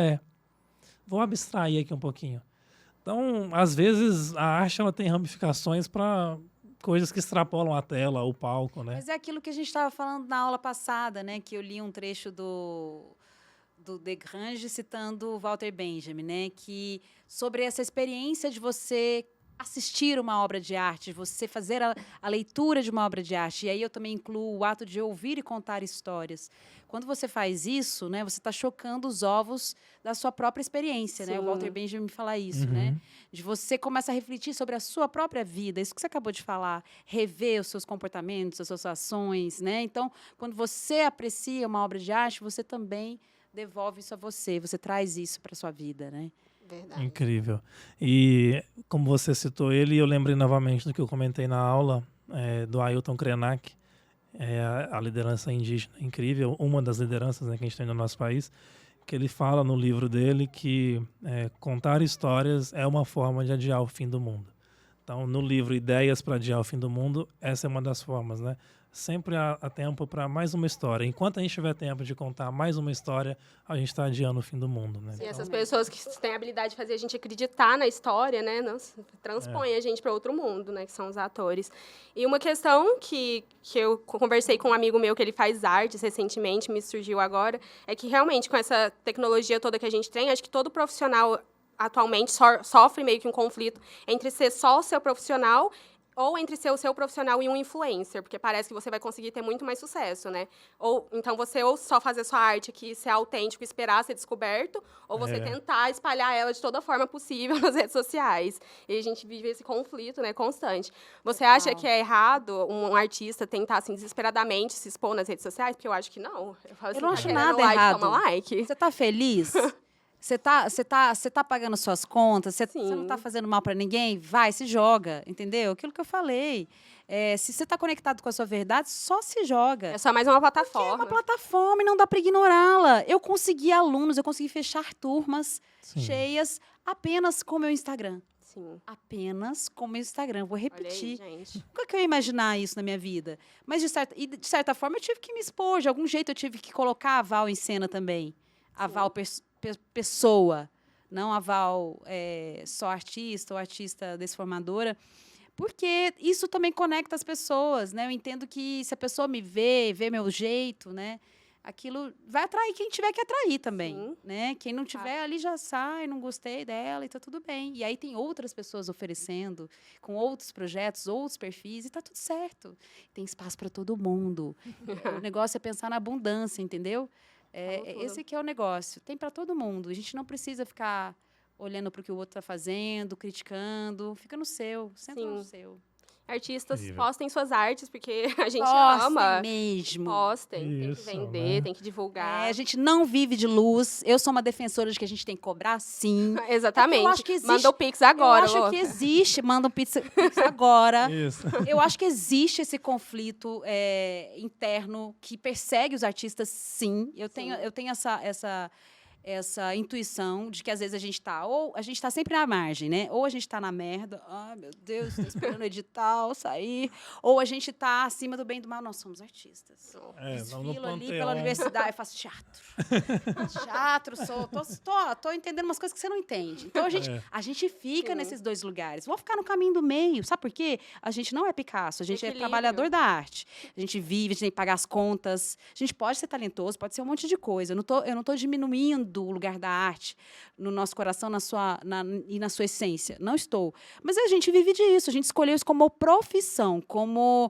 vou abstrair aqui um pouquinho. Então, às vezes, a arte ela tem ramificações para coisas que extrapolam a tela, o palco, né? Mas é aquilo que a gente estava falando na aula passada, né? Que eu li um trecho do Desgrange citando Walter Benjamin, né? Que sobre essa experiência de você assistir uma obra de arte, de você fazer a leitura de uma obra de arte. E aí eu também incluo o ato de ouvir e contar histórias. Quando você faz isso, né, você está chocando os ovos da sua própria experiência, né? O Walter Benjamin me fala isso, né? De você começa a refletir sobre a sua própria vida, isso que você acabou de falar, rever os seus comportamentos, as suas ações, né? Então, quando você aprecia uma obra de arte, você também devolve isso a você, você traz isso para sua vida, né? Verdade. Incrível. E como você citou ele, eu lembrei novamente do que eu comentei na aula do Ailton Krenak, a liderança indígena incrível, uma das lideranças, né, que a gente tem no nosso país, que ele fala no livro dele que contar histórias é uma forma de adiar o fim do mundo. Então, no livro Ideias para Adiar o Fim do Mundo, essa é uma das formas, né? Sempre há tempo para mais uma história. Enquanto a gente tiver tempo de contar mais uma história, a gente está adiando o fim do mundo, né? E essas pessoas que têm a habilidade de fazer a gente acreditar na história, né? Transpõe a gente para outro mundo, né? Que são os atores. E uma questão que eu conversei com um amigo meu que ele faz artes recentemente, me surgiu agora, é que realmente com essa tecnologia toda que a gente tem, acho que todo profissional atualmente sofre meio que um conflito entre ser só o seu profissional ou entre ser o seu profissional e um influencer, porque parece que você vai conseguir ter muito mais sucesso, né? Ou então você ou só fazer sua arte aqui, ser autêntico, esperar ser descoberto, ou você tentar espalhar ela de toda forma possível nas redes sociais. E a gente vive esse conflito, né, constante. Você acha que é errado um artista tentar assim desesperadamente se expor nas redes sociais? Porque eu acho que não. Eu falo assim, não tá acho querendo nada like, errado. toma like. Você tá feliz? Você tá pagando suas contas? Você não Sim. tá fazendo mal para ninguém? Vai, se joga, entendeu? Aquilo que eu falei. Se você tá conectado com a sua verdade, só se joga. É só mais uma plataforma. É uma plataforma e não dá para ignorá-la. Eu consegui alunos, eu consegui fechar turmas Sim. cheias apenas com o meu Instagram. Sim. Apenas com o meu Instagram. Vou Olha aí, repetir. gente. Nunca que eu ia imaginar isso na minha vida. Mas, de certa forma, eu tive que me expor. De algum jeito, eu tive que colocar a Val em cena também. A Val pessoa. Não a Val só artista ou artista desformadora. Porque isso também conecta as pessoas, né? Eu entendo que se a pessoa me vê meu jeito, né? Aquilo vai atrair quem tiver que atrair também, Sim. né? Quem não tiver ali já sai, não gostei dela e tá tudo bem. E aí tem outras pessoas oferecendo, com outros projetos, outros perfis e tá tudo certo. Tem espaço para todo mundo. O negócio é pensar na abundância, entendeu? tudo. Esse que é o negócio. Tem para todo mundo. A gente não precisa ficar olhando para o que o outro está fazendo, criticando. Fica no seu, senta no seu. Artistas, Incrível. postem suas artes, porque a gente Postem ama. mesmo. Postem, Isso, tem que vender, né? tem que divulgar. A gente não vive de luz. Eu sou uma defensora de que a gente tem que cobrar, sim. Exatamente. Eu acho que existe- Manda o Pix agora, eu acho louca. que existe, manda um pix agora. Isso. Eu acho que existe esse conflito interno que persegue os artistas, sim. Eu tenho essa intuição de que às vezes a gente está sempre na margem, né? Ou a gente está na merda, meu Deus, estou esperando o edital sair, ou a gente está acima do bem e do mal. Nós somos artistas. No Desfilo ali panteão. pela universidade, faço teatro. Tô entendendo umas coisas que você não entende. Então a gente fica nesses dois lugares. Vou ficar no caminho do meio. Sabe por quê? A gente não é Picasso, a gente é Equilíbrio. trabalhador da arte. A gente vive, a gente tem que pagar as contas. A gente pode ser talentoso, pode ser um monte de coisa. Eu não tô diminuindo o lugar da arte no nosso coração e na sua essência. Não estou. Mas a gente vive disso. A gente escolheu isso como profissão, como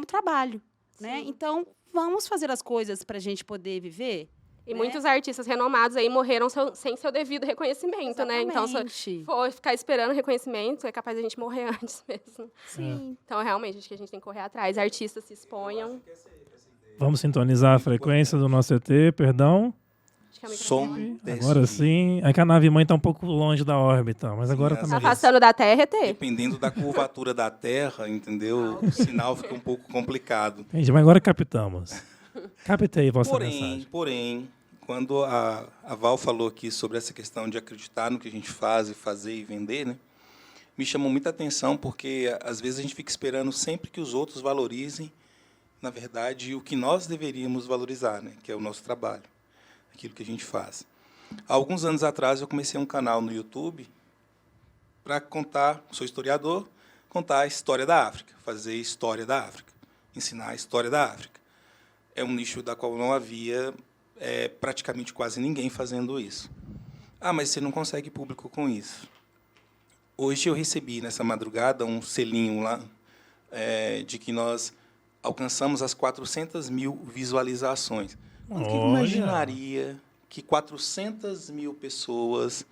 trabalho. Né? Então, vamos fazer as coisas para a gente poder viver. E muitos artistas renomados aí morreram sem seu devido reconhecimento, né? Então, se Exatamente. for ficar esperando reconhecimento, é capaz de a gente morrer antes mesmo. Sim. Então, realmente, acho que a gente tem que correr atrás. Artistas se exponham. Vamos sintonizar a frequência do nosso ET, perdão. Acho que é o Som microfone. desse. Agora sim. É que a nave mãe está um pouco longe da órbita, mas agora está às Tá melhor. afastando da Terra, ET. Dependendo da curvatura da Terra, entendeu? O sinal fica um pouco complicado. Entendi, mas agora captamos. Captei vossa mensagem. Porém, quando a Val falou aqui sobre essa questão de acreditar no que a gente faz, e fazer e vender, né, me chamou muita atenção, porque às vezes a gente fica esperando sempre que os outros valorizem, na verdade, o que nós deveríamos valorizar, né, que é o nosso trabalho, aquilo que a gente faz. Há alguns anos atrás, eu comecei um canal no YouTube para contar, sou historiador, contar a história da África, fazer história da África, ensinar a história da África. É um nicho da qual não havia praticamente quase ninguém fazendo isso. Mas você não consegue público com isso. Hoje eu recebi, nessa madrugada, um selinho lá de que nós alcançamos as 400 mil visualizações. Quando que eu imaginaria que 400 mil pessoas,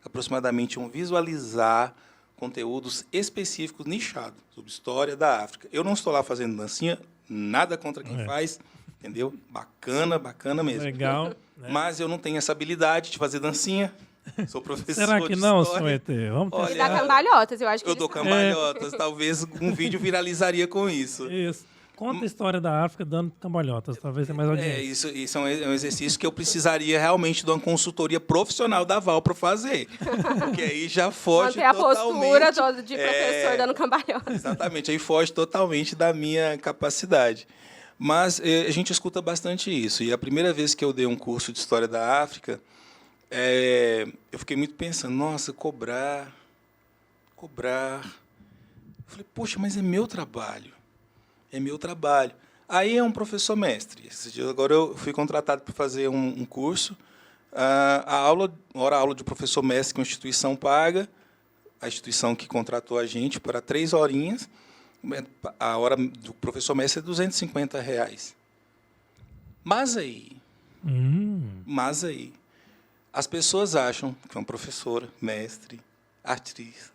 aproximadamente, iam visualizar conteúdos específicos, nichados, sobre história da África? Eu não estou lá fazendo dancinha, nada contra quem faz, entendeu? Bacana mesmo. Legal. Né? Mas eu não tenho essa habilidade de fazer dancinha. Sou professor Será que de não, história. senhor ET? Vamos Olha, Ele testar. dá cambalhotas, eu acho que Eu ele dou sabe. cambalhotas. Talvez um vídeo viralizaria com isso. Isso. Conta a história da África dando cambalhotas. Talvez tenha mais audiência. Isso é um exercício que eu precisaria realmente de uma consultoria profissional da Val para fazer. Porque aí já foge Manter a totalmente... postura toda de professor dando cambalhotas. Exatamente, aí foge totalmente da minha capacidade. Mas a gente escuta bastante isso. E a primeira vez que eu dei um curso de História da África, eu fiquei muito pensando, nossa, cobrar. Eu falei, poxa, mas é meu trabalho. É meu trabalho. Aí é um professor mestre. Agora eu fui contratado para fazer um curso. A hora-aula de professor mestre, que é uma instituição paga, a instituição que contratou a gente para 3 horinhas. A hora do professor mestre é R$ 250. Mas aí, as pessoas acham que uma professora, mestre, atriz,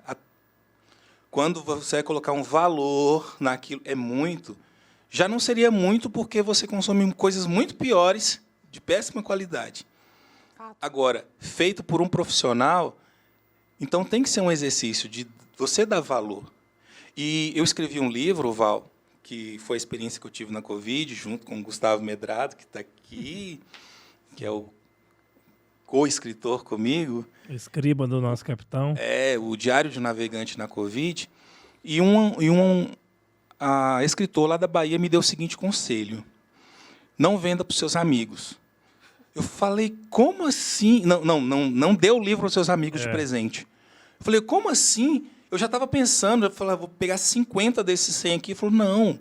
quando você vai colocar um valor naquilo, é muito, já não seria muito porque você consome coisas muito piores, de péssima qualidade. Agora, feito por um profissional, então tem que ser um exercício de você dar valor. E eu escrevi um livro, Val, que foi a experiência que eu tive na Covid, junto com o Gustavo Medrado, que está aqui, que é o co-escritor comigo. Escriba do nosso capitão. O Diário de Navegante na Covid. E a escritor lá da Bahia me deu o seguinte conselho: não venda para os seus amigos. Eu falei, como assim? Não dê o livro aos seus amigos de presente. Eu falei, como assim? Eu já estava pensando, eu falei, vou pegar 50 desses 100 aqui. Ele falou, não.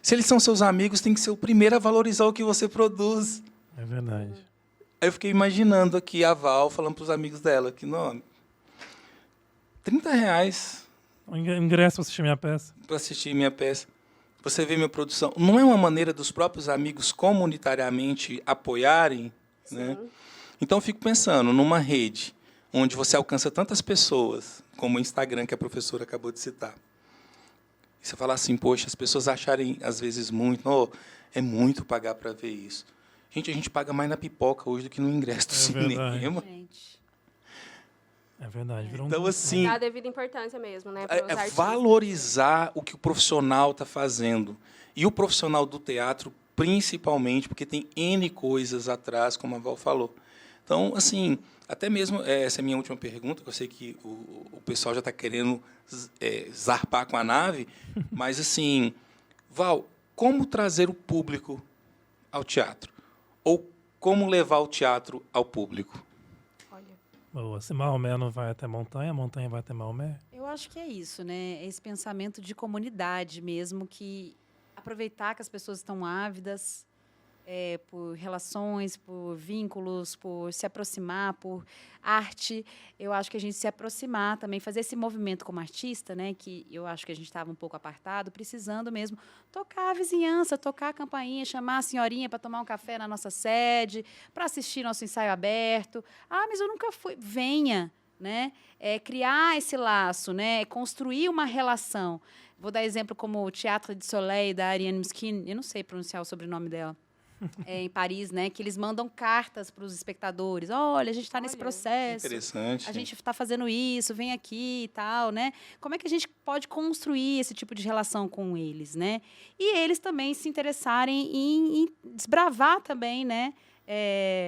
Se eles são seus amigos, tem que ser o primeiro a valorizar o que você produz. É verdade. Aí eu fiquei imaginando aqui a Val falando para os amigos dela que, não, R$30 Ingresso para assistir minha peça. para assistir minha peça. Você vê minha produção. Não é uma maneira dos próprios amigos comunitariamente apoiarem? Né? Então, eu fico pensando numa rede onde você alcança tantas pessoas, como o Instagram, que a professora acabou de citar. E você fala assim, poxa, as pessoas acharem, às vezes, muito, é muito pagar para ver isso. Gente, a gente paga mais na pipoca hoje do que no ingresso do cinema. É verdade. Então, assim, dá a devida importância mesmo, né? É valorizar o que o profissional está fazendo. E o profissional do teatro, principalmente, porque tem N coisas atrás, como a Val falou. Então, assim, até mesmo, essa é a minha última pergunta, que eu sei que o pessoal já está querendo zarpar com a nave, mas, assim, Val, como trazer o público ao teatro? Ou como levar o teatro ao público? Boa. Se Maomé não vai até montanha, a montanha vai até Maomé? Eu acho que é isso, né? Esse pensamento de comunidade mesmo, que aproveitar que as pessoas estão ávidas por relações, por vínculos, por se aproximar, por arte. Eu acho que a gente se aproximar também, fazer esse movimento como artista, né? Que eu acho que a gente estava um pouco apartado, precisando mesmo tocar a vizinhança, tocar a campainha, chamar a senhorinha para tomar um café na nossa sede, para assistir nosso ensaio aberto. Ah, mas eu nunca fui. Venha, né? Criar esse laço, né? Construir uma relação. Vou dar exemplo como o Teatro de Soleil, da Ariane Mskin, eu não sei pronunciar o sobrenome dela, em Paris, né? Que eles mandam cartas para os espectadores. Olha, a gente está nesse processo. Interessante. A gente está fazendo isso, vem aqui e tal, né? Como é que a gente pode construir esse tipo de relação com eles, né? E eles também se interessarem em desbravar também, né?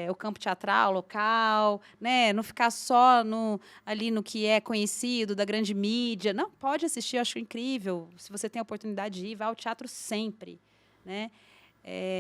O campo teatral local, né? Não ficar só ali no que é conhecido da grande mídia. Não, pode assistir, eu acho incrível. Se você tem a oportunidade de ir, vá ao teatro sempre, né?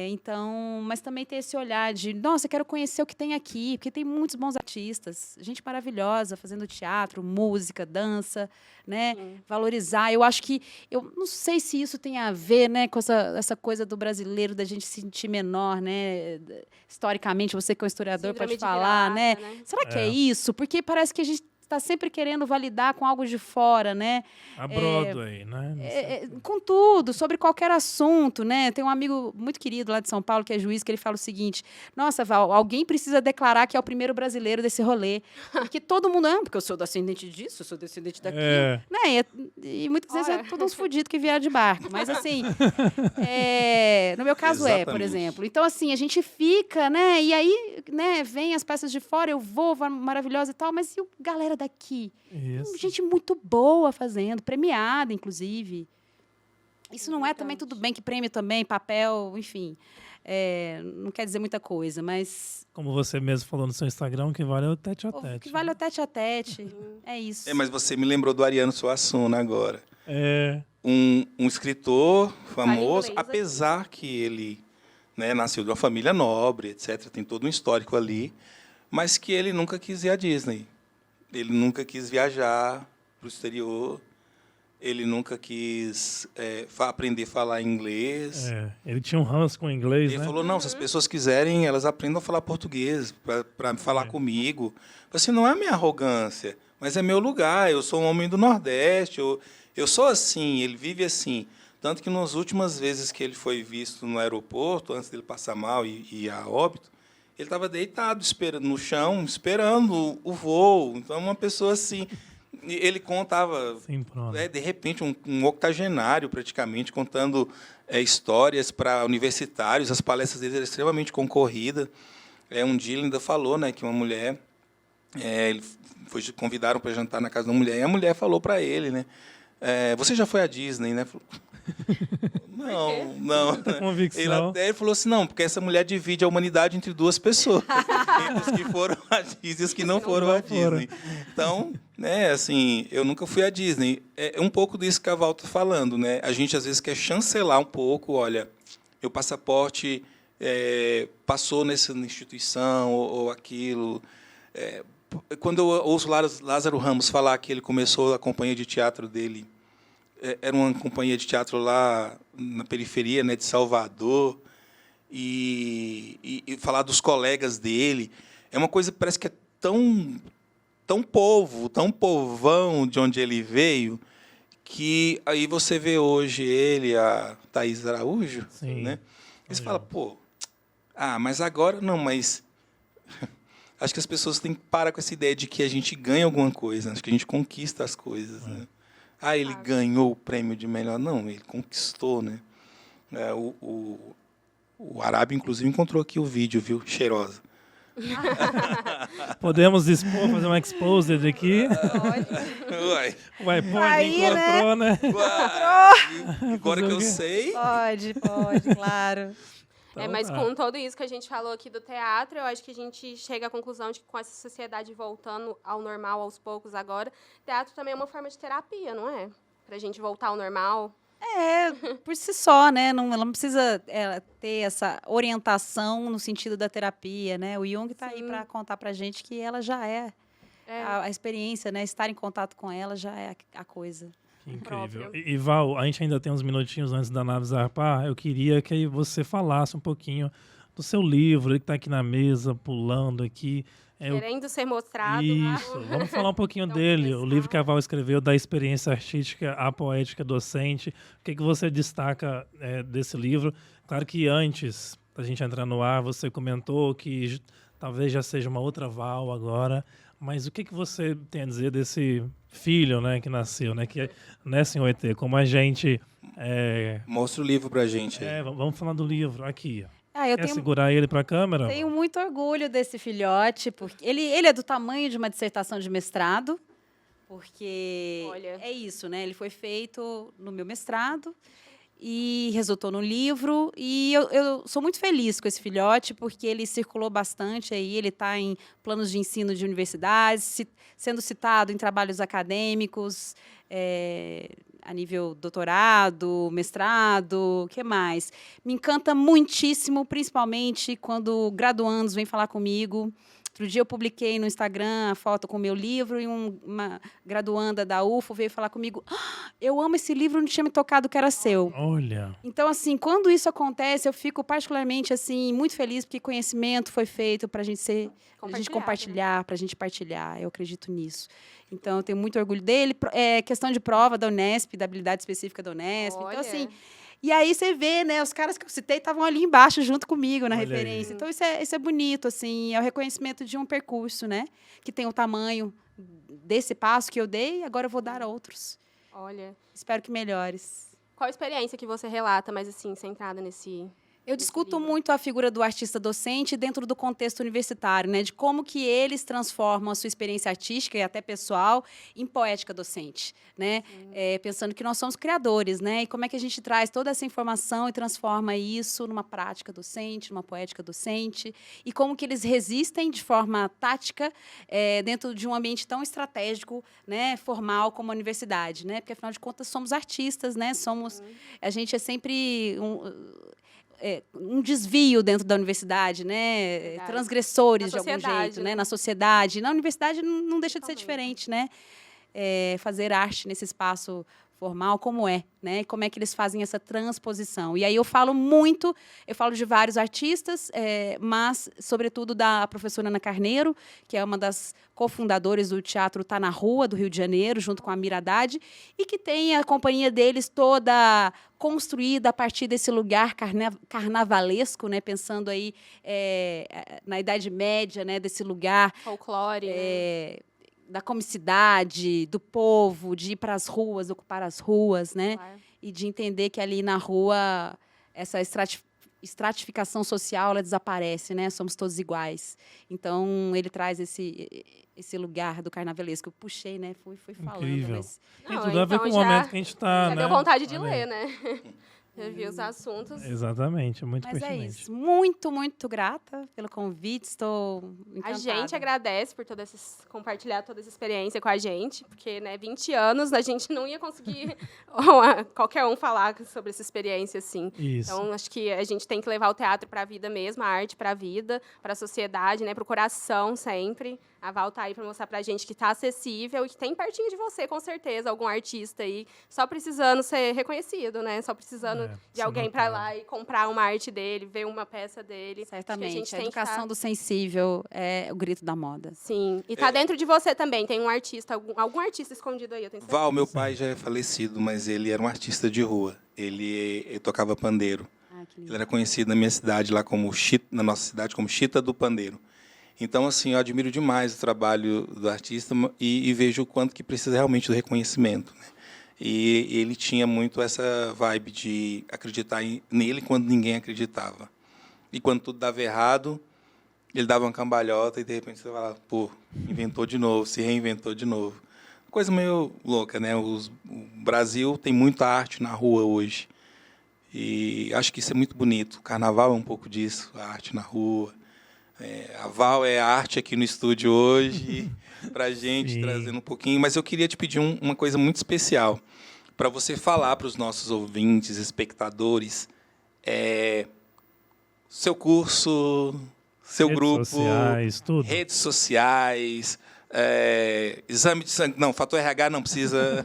Então, mas também ter esse olhar de, nossa, eu quero conhecer o que tem aqui, porque tem muitos bons artistas, gente maravilhosa fazendo teatro, música, dança, né? Valorizar. Eu acho que, eu não sei se isso tem a ver, né, com essa coisa do brasileiro, da gente se sentir menor, né? Historicamente, você que é um historiador Síndrome pode de falar, vira-lata, né? Será que é isso? Porque parece que a gente está sempre querendo validar com algo de fora, né? A Broadway, né? Com tudo, sobre qualquer assunto, né? Tem um amigo muito querido lá de São Paulo, que é juiz, que ele fala o seguinte, nossa, Val, alguém precisa declarar que é o primeiro brasileiro desse rolê. Porque todo mundo, porque eu sou descendente disso, eu sou descendente daquilo. Né? E muitas vezes é todos uns fudidos que vieram de barco. Mas, assim, no meu caso por exemplo. Então, assim, a gente fica, né? E aí, né, vem as peças de fora, eu vou, maravilhosa e tal, mas e o galera daqui? Gente muito boa fazendo, premiada, inclusive. Isso não é também tudo bem que prêmio também, papel, enfim. Não quer dizer muita coisa, mas... Como você mesmo falou no seu Instagram, que vale o tete a tete. Que vale o tete a tete. É isso. Mas você me lembrou do Ariano Suassuna agora. Um escritor famoso, apesar que ele, né, nasceu de uma família nobre, etc., tem todo um histórico ali, mas que ele nunca quis ir à Disney. Ele nunca quis viajar para o exterior. Ele nunca quis aprender a falar inglês. Ele tinha um ranço com o inglês, Ele né? falou, não, se as pessoas quiserem, elas aprendam a falar português para falar comigo. Assim, não é minha arrogância, mas é meu lugar. Eu sou um homem do Nordeste, eu sou assim, ele vive assim. Tanto que nas últimas vezes que ele foi visto no aeroporto, antes dele passar mal e ir a óbito, ele estava deitado no chão, esperando o voo. Então, uma pessoa assim... Ele contava, de repente, um octogenário, praticamente, contando histórias para universitários. As palestras dele eram extremamente concorridas. Um dia ele ainda falou, né, que uma mulher... convidaram para jantar na casa da mulher, e a mulher falou para ele, né, você já foi à Disney, né? Não. Ele falou assim, não, porque essa mulher divide a humanidade entre duas pessoas, entre os que foram à Disney e os que não foram à Disney. Então, né, assim, eu nunca fui à Disney. É um pouco disso que a Val está falando, né? A gente, às vezes, quer chancelar um pouco, olha, meu passaporte passou nessa instituição ou aquilo. Quando eu ouço Lázaro Ramos falar que ele começou a companhia de teatro dele, era uma companhia de teatro lá na periferia, né, de Salvador, e falar dos colegas dele, é uma coisa que parece que é tão povão de onde ele veio, que aí você vê hoje ele, a Thaís Araújo, né? E você fala, mas agora não, mas acho que as pessoas têm que parar com essa ideia de que a gente ganha alguma coisa, acho que a gente conquista as coisas, né? Ele ganhou o prêmio de melhor. Não, ele conquistou, né? O Arábio, inclusive, encontrou aqui o vídeo, viu? Cheirosa. Podemos expor, fazer um exposed aqui? Uai, encontrou, né? Agora que eu sei. Pode, claro. Então, mas com tudo isso que a gente falou aqui do teatro, eu acho que a gente chega à conclusão de que com essa sociedade voltando ao normal aos poucos agora, teatro também é uma forma de terapia, não é? Pra gente voltar ao normal. Por si só, né? Ela não precisa ter essa orientação no sentido da terapia, né? O Jung está aí para contar pra gente que ela já é a experiência, né? Estar em contato com ela já é a coisa. Que incrível. E Val, a gente ainda tem uns minutinhos antes da nave zarpar. Eu queria que você falasse um pouquinho do seu livro, ele que está aqui na mesa, pulando aqui. Querendo ser mostrado. Isso, vamos falar um pouquinho dele. O livro que a Val escreveu, Da Experiência Artística à Poética Docente. O que você destaca desse livro? Claro que antes da gente entrar no ar, você comentou que talvez já seja uma outra Val agora. Mas o que você tem a dizer desse filho, né, que nasceu, né, que nasce em OET, como a gente... Mostra o livro pra gente aí. Vamos falar do livro, aqui. Quer segurar ele para a câmera? Tenho muito orgulho desse filhote, porque ele é do tamanho de uma dissertação de mestrado, porque é isso, né? Ele foi feito no meu mestrado e resultou no livro. E eu sou muito feliz com esse filhote, porque ele circulou bastante aí, ele está em planos de ensino de universidades, sendo citado em trabalhos acadêmicos, a nível doutorado, mestrado, o que mais? Me encanta muitíssimo, principalmente quando graduandos vêm falar comigo. Outro dia eu publiquei no Instagram a foto com o meu livro e uma graduanda da UFO veio falar comigo, eu amo esse livro, não tinha me tocado que era seu. Olha. Então, assim, quando isso acontece, eu fico particularmente, assim, muito feliz porque conhecimento foi feito para a gente compartilhar, para a gente partilhar. Eu acredito nisso. Então, eu tenho muito orgulho dele. Questão de prova da Unesp, da habilidade específica da Unesp. Olha. Então, assim... E aí você vê, né, os caras que eu citei estavam ali embaixo junto comigo na referência. Então, isso é bonito, assim, é o reconhecimento de um percurso, né? Que tem o tamanho desse passo que eu dei, agora eu vou dar outros. Olha. Espero que melhores. Qual a experiência que você relata, mais assim, centrada nesse... Eu discuto muito a figura do artista docente dentro do contexto universitário, né? De como que eles transformam a sua experiência artística e até pessoal em poética docente, né? Pensando que nós somos criadores, né? E como é que a gente traz toda essa informação e transforma isso numa prática docente, numa poética docente, e como que eles resistem de forma tática dentro de um ambiente tão estratégico, né? Formal como a universidade, né? Porque, afinal de contas, somos artistas, né? A gente é sempre um desvio dentro da universidade, né? Verdade. Transgressores de algum jeito, né? Na sociedade. Na universidade não deixa de ser diferente, né? Fazer arte nesse espaço formal, como é, né? Como é que eles fazem essa transposição. E aí eu falo de vários artistas, mas, sobretudo, da professora Ana Carneiro, que é uma das cofundadoras do Teatro Tá na Rua, do Rio de Janeiro, junto com a Mira Haddad, e que tem a companhia deles toda construída a partir desse lugar carnavalesco, né? Pensando aí na Idade Média, né? Desse lugar Folclore, né? da comicidade, do povo, de ir para as ruas, ocupar as ruas, né? Claro. E de entender que ali na rua essa estratificação social ela desaparece, né? Somos todos iguais. Então ele traz esse lugar do carnavalesco. Eu puxei, né? Fui falando. Incrível. Mas Tem Não, tudo a ver então com o já- momento que a gente está, Já né? deu vontade de Olha aí. ler, né? Já vi os assuntos. Exatamente, muito Mas é pertinente. isso. Muito, muito grata pelo convite. Estou A encantada. gente agradece por compartilhar toda essa experiência com a gente, porque, né, 20 anos a gente não ia conseguir qualquer um falar sobre essa experiência assim. Isso. Então, acho que a gente tem que levar o teatro para a vida mesmo, a arte para a vida, para a sociedade, né, para o coração sempre. A Val tá aí para mostrar pra gente que tá acessível e que tem pertinho de você, com certeza, algum artista aí, só precisando ser reconhecido, né? Só precisando de ser alguém para notado. lá e comprar uma arte dele, ver uma peça dele. Acho que Certamente. A tem que educação tá- do sensível é o grito da moda. Sim, e tá dentro de você também. Tem um artista, algum artista escondido aí, eu tenho certeza. Val, meu pai já é falecido, mas ele era um artista de rua. Ele tocava pandeiro. Ai, que lindo. Ele era conhecido na minha cidade, lá como na nossa cidade, como Chita do Pandeiro. Então, assim, eu admiro demais o trabalho do artista e vejo o quanto que precisa realmente do reconhecimento, né? E ele tinha muito essa vibe de acreditar nele quando ninguém acreditava. E quando tudo dava errado, ele dava uma cambalhota e, de repente, você fala, pô, inventou de novo, se reinventou de novo. Coisa meio louca, né? O Brasil tem muita arte na rua hoje. E acho que isso é muito bonito. O carnaval é um pouco disso, a arte na rua. A Val é a arte aqui no estúdio hoje, para a gente, Sim. trazendo um pouquinho. Mas eu queria te pedir uma coisa muito especial, para você falar para os nossos ouvintes, espectadores, seu curso, seu Redes grupo, sociais, tudo. redes sociais, exame de sangue. Não, Fator RH não precisa.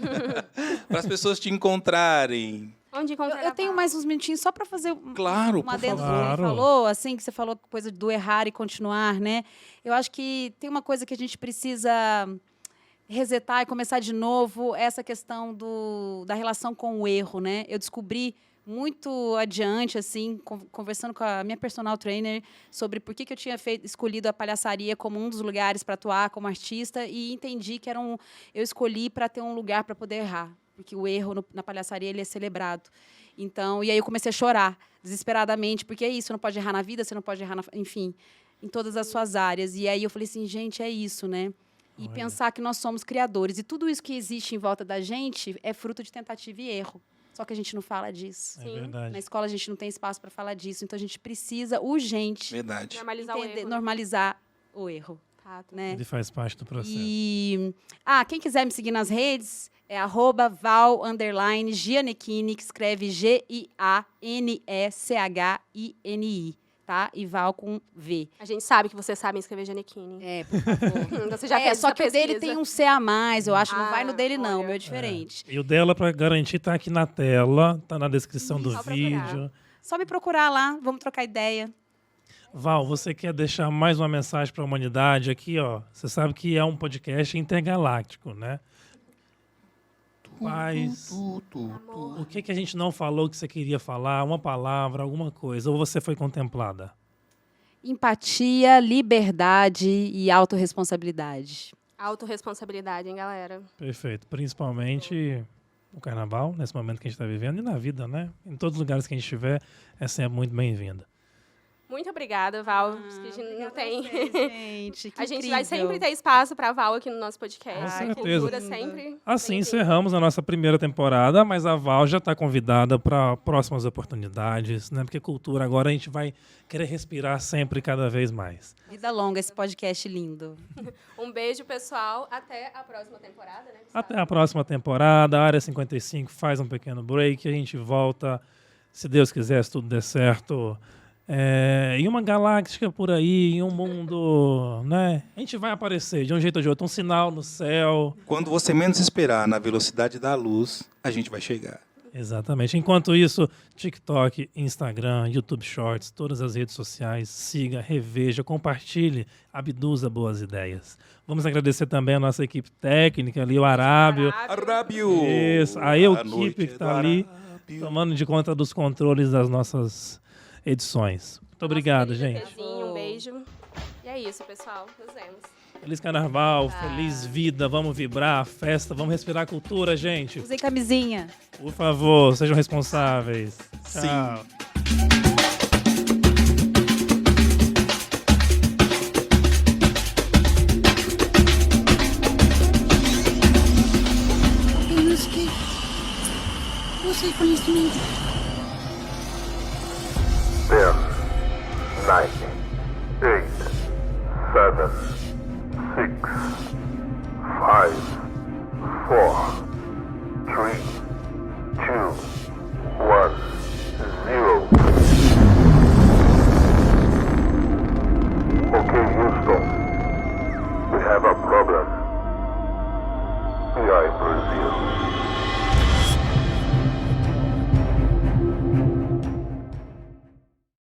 Para as pessoas te encontrarem. Onde encontrar Eu a tenho Val? mais uns minutinhos só para fazer Claro, um por adendo favor. que ele Claro. falou, assim, que você falou coisa do errar e continuar, né? Eu acho que tem uma coisa que a gente precisa resetar e começar de novo, essa questão da relação com o erro, né? Eu descobri muito adiante, assim, conversando com a minha personal trainer sobre por que eu tinha escolhido a palhaçaria como um dos lugares para atuar como artista e entendi que eu escolhi para ter um lugar para poder errar, porque o erro na palhaçaria ele é celebrado. Então, e aí eu comecei a chorar desesperadamente, porque é isso, você não pode errar na vida, você não pode errar, enfim, em todas as suas áreas. E aí eu falei assim, gente, é isso, né? E pensar que nós somos criadores. E tudo isso que existe em volta da gente é fruto de tentativa e erro. Só que a gente não fala disso. É Sim. verdade. Na escola a gente não tem espaço para falar disso. Então a gente precisa urgente Verdade. Normalizar o erro. né? normalizar o erro. Fato. Né? Ele faz parte do processo. E quem quiser me seguir nas redes é @Val_Gianecchini, que escreve Gianechini, tá? E Val com V. A gente sabe que vocês sabem escrever Gianecchini. Por favor. Você já fez Só essa que o dele pesquisa. tem um C a mais, eu acho. Não vai no Ah, dele, não. O olha. meu é diferente. E o dela, para garantir, tá aqui na tela, tá na descrição do Só procurar. vídeo. Só me procurar lá, vamos trocar ideia. Val, você quer deixar mais uma mensagem para a humanidade aqui, ó? Você sabe que é um podcast intergaláctico, né? Paz. O que a gente não falou que você queria falar? Uma palavra, alguma coisa? Ou você foi contemplada? Empatia, liberdade e autorresponsabilidade. Autorresponsabilidade, hein, galera? Perfeito. Principalmente no carnaval, nesse momento que a gente está vivendo, e na vida, né? Em todos os lugares que a gente estiver, é sempre muito bem-vinda. Muito obrigada, Val. Acho que a gente não tem. Gente, que A gente vai incrível. sempre ter espaço para a Val aqui no nosso podcast. Com A certeza. cultura sempre. Assim sempre. encerramos a nossa primeira temporada, mas a Val já está convidada para próximas oportunidades, né? Porque cultura agora a gente vai querer respirar sempre cada vez mais. Vida longa esse podcast lindo. Um beijo, pessoal. Até a próxima temporada, né? Gustavo? Até a próxima temporada, a Área 55 faz um pequeno break, a gente volta, se Deus quiser, se tudo der certo, em uma galáxia por aí, em um mundo, né? A gente vai aparecer de um jeito ou de outro, um sinal no céu. Quando você menos esperar, na velocidade da luz, a gente vai chegar. Exatamente. Enquanto isso, TikTok, Instagram, YouTube Shorts, todas as redes sociais, siga, reveja, compartilhe, abduza boas ideias. Vamos agradecer também a nossa equipe técnica ali, o Arábio. Arábio! Isso, a equipe que está ali tomando de conta dos controles das nossas edições. Muito obrigado, gente. Um beijo. E é isso, pessoal. Nos vemos. Feliz Carnaval, feliz vida, vamos vibrar, festa, vamos respirar cultura, gente. Usem camisinha. Por favor, sejam responsáveis. Tchau. Você conhecimento. 10, 9, 8, 7, 6, 5, 4, 3, 2, 1, 0. Okay, Houston. We have a problem. We are in Brazil.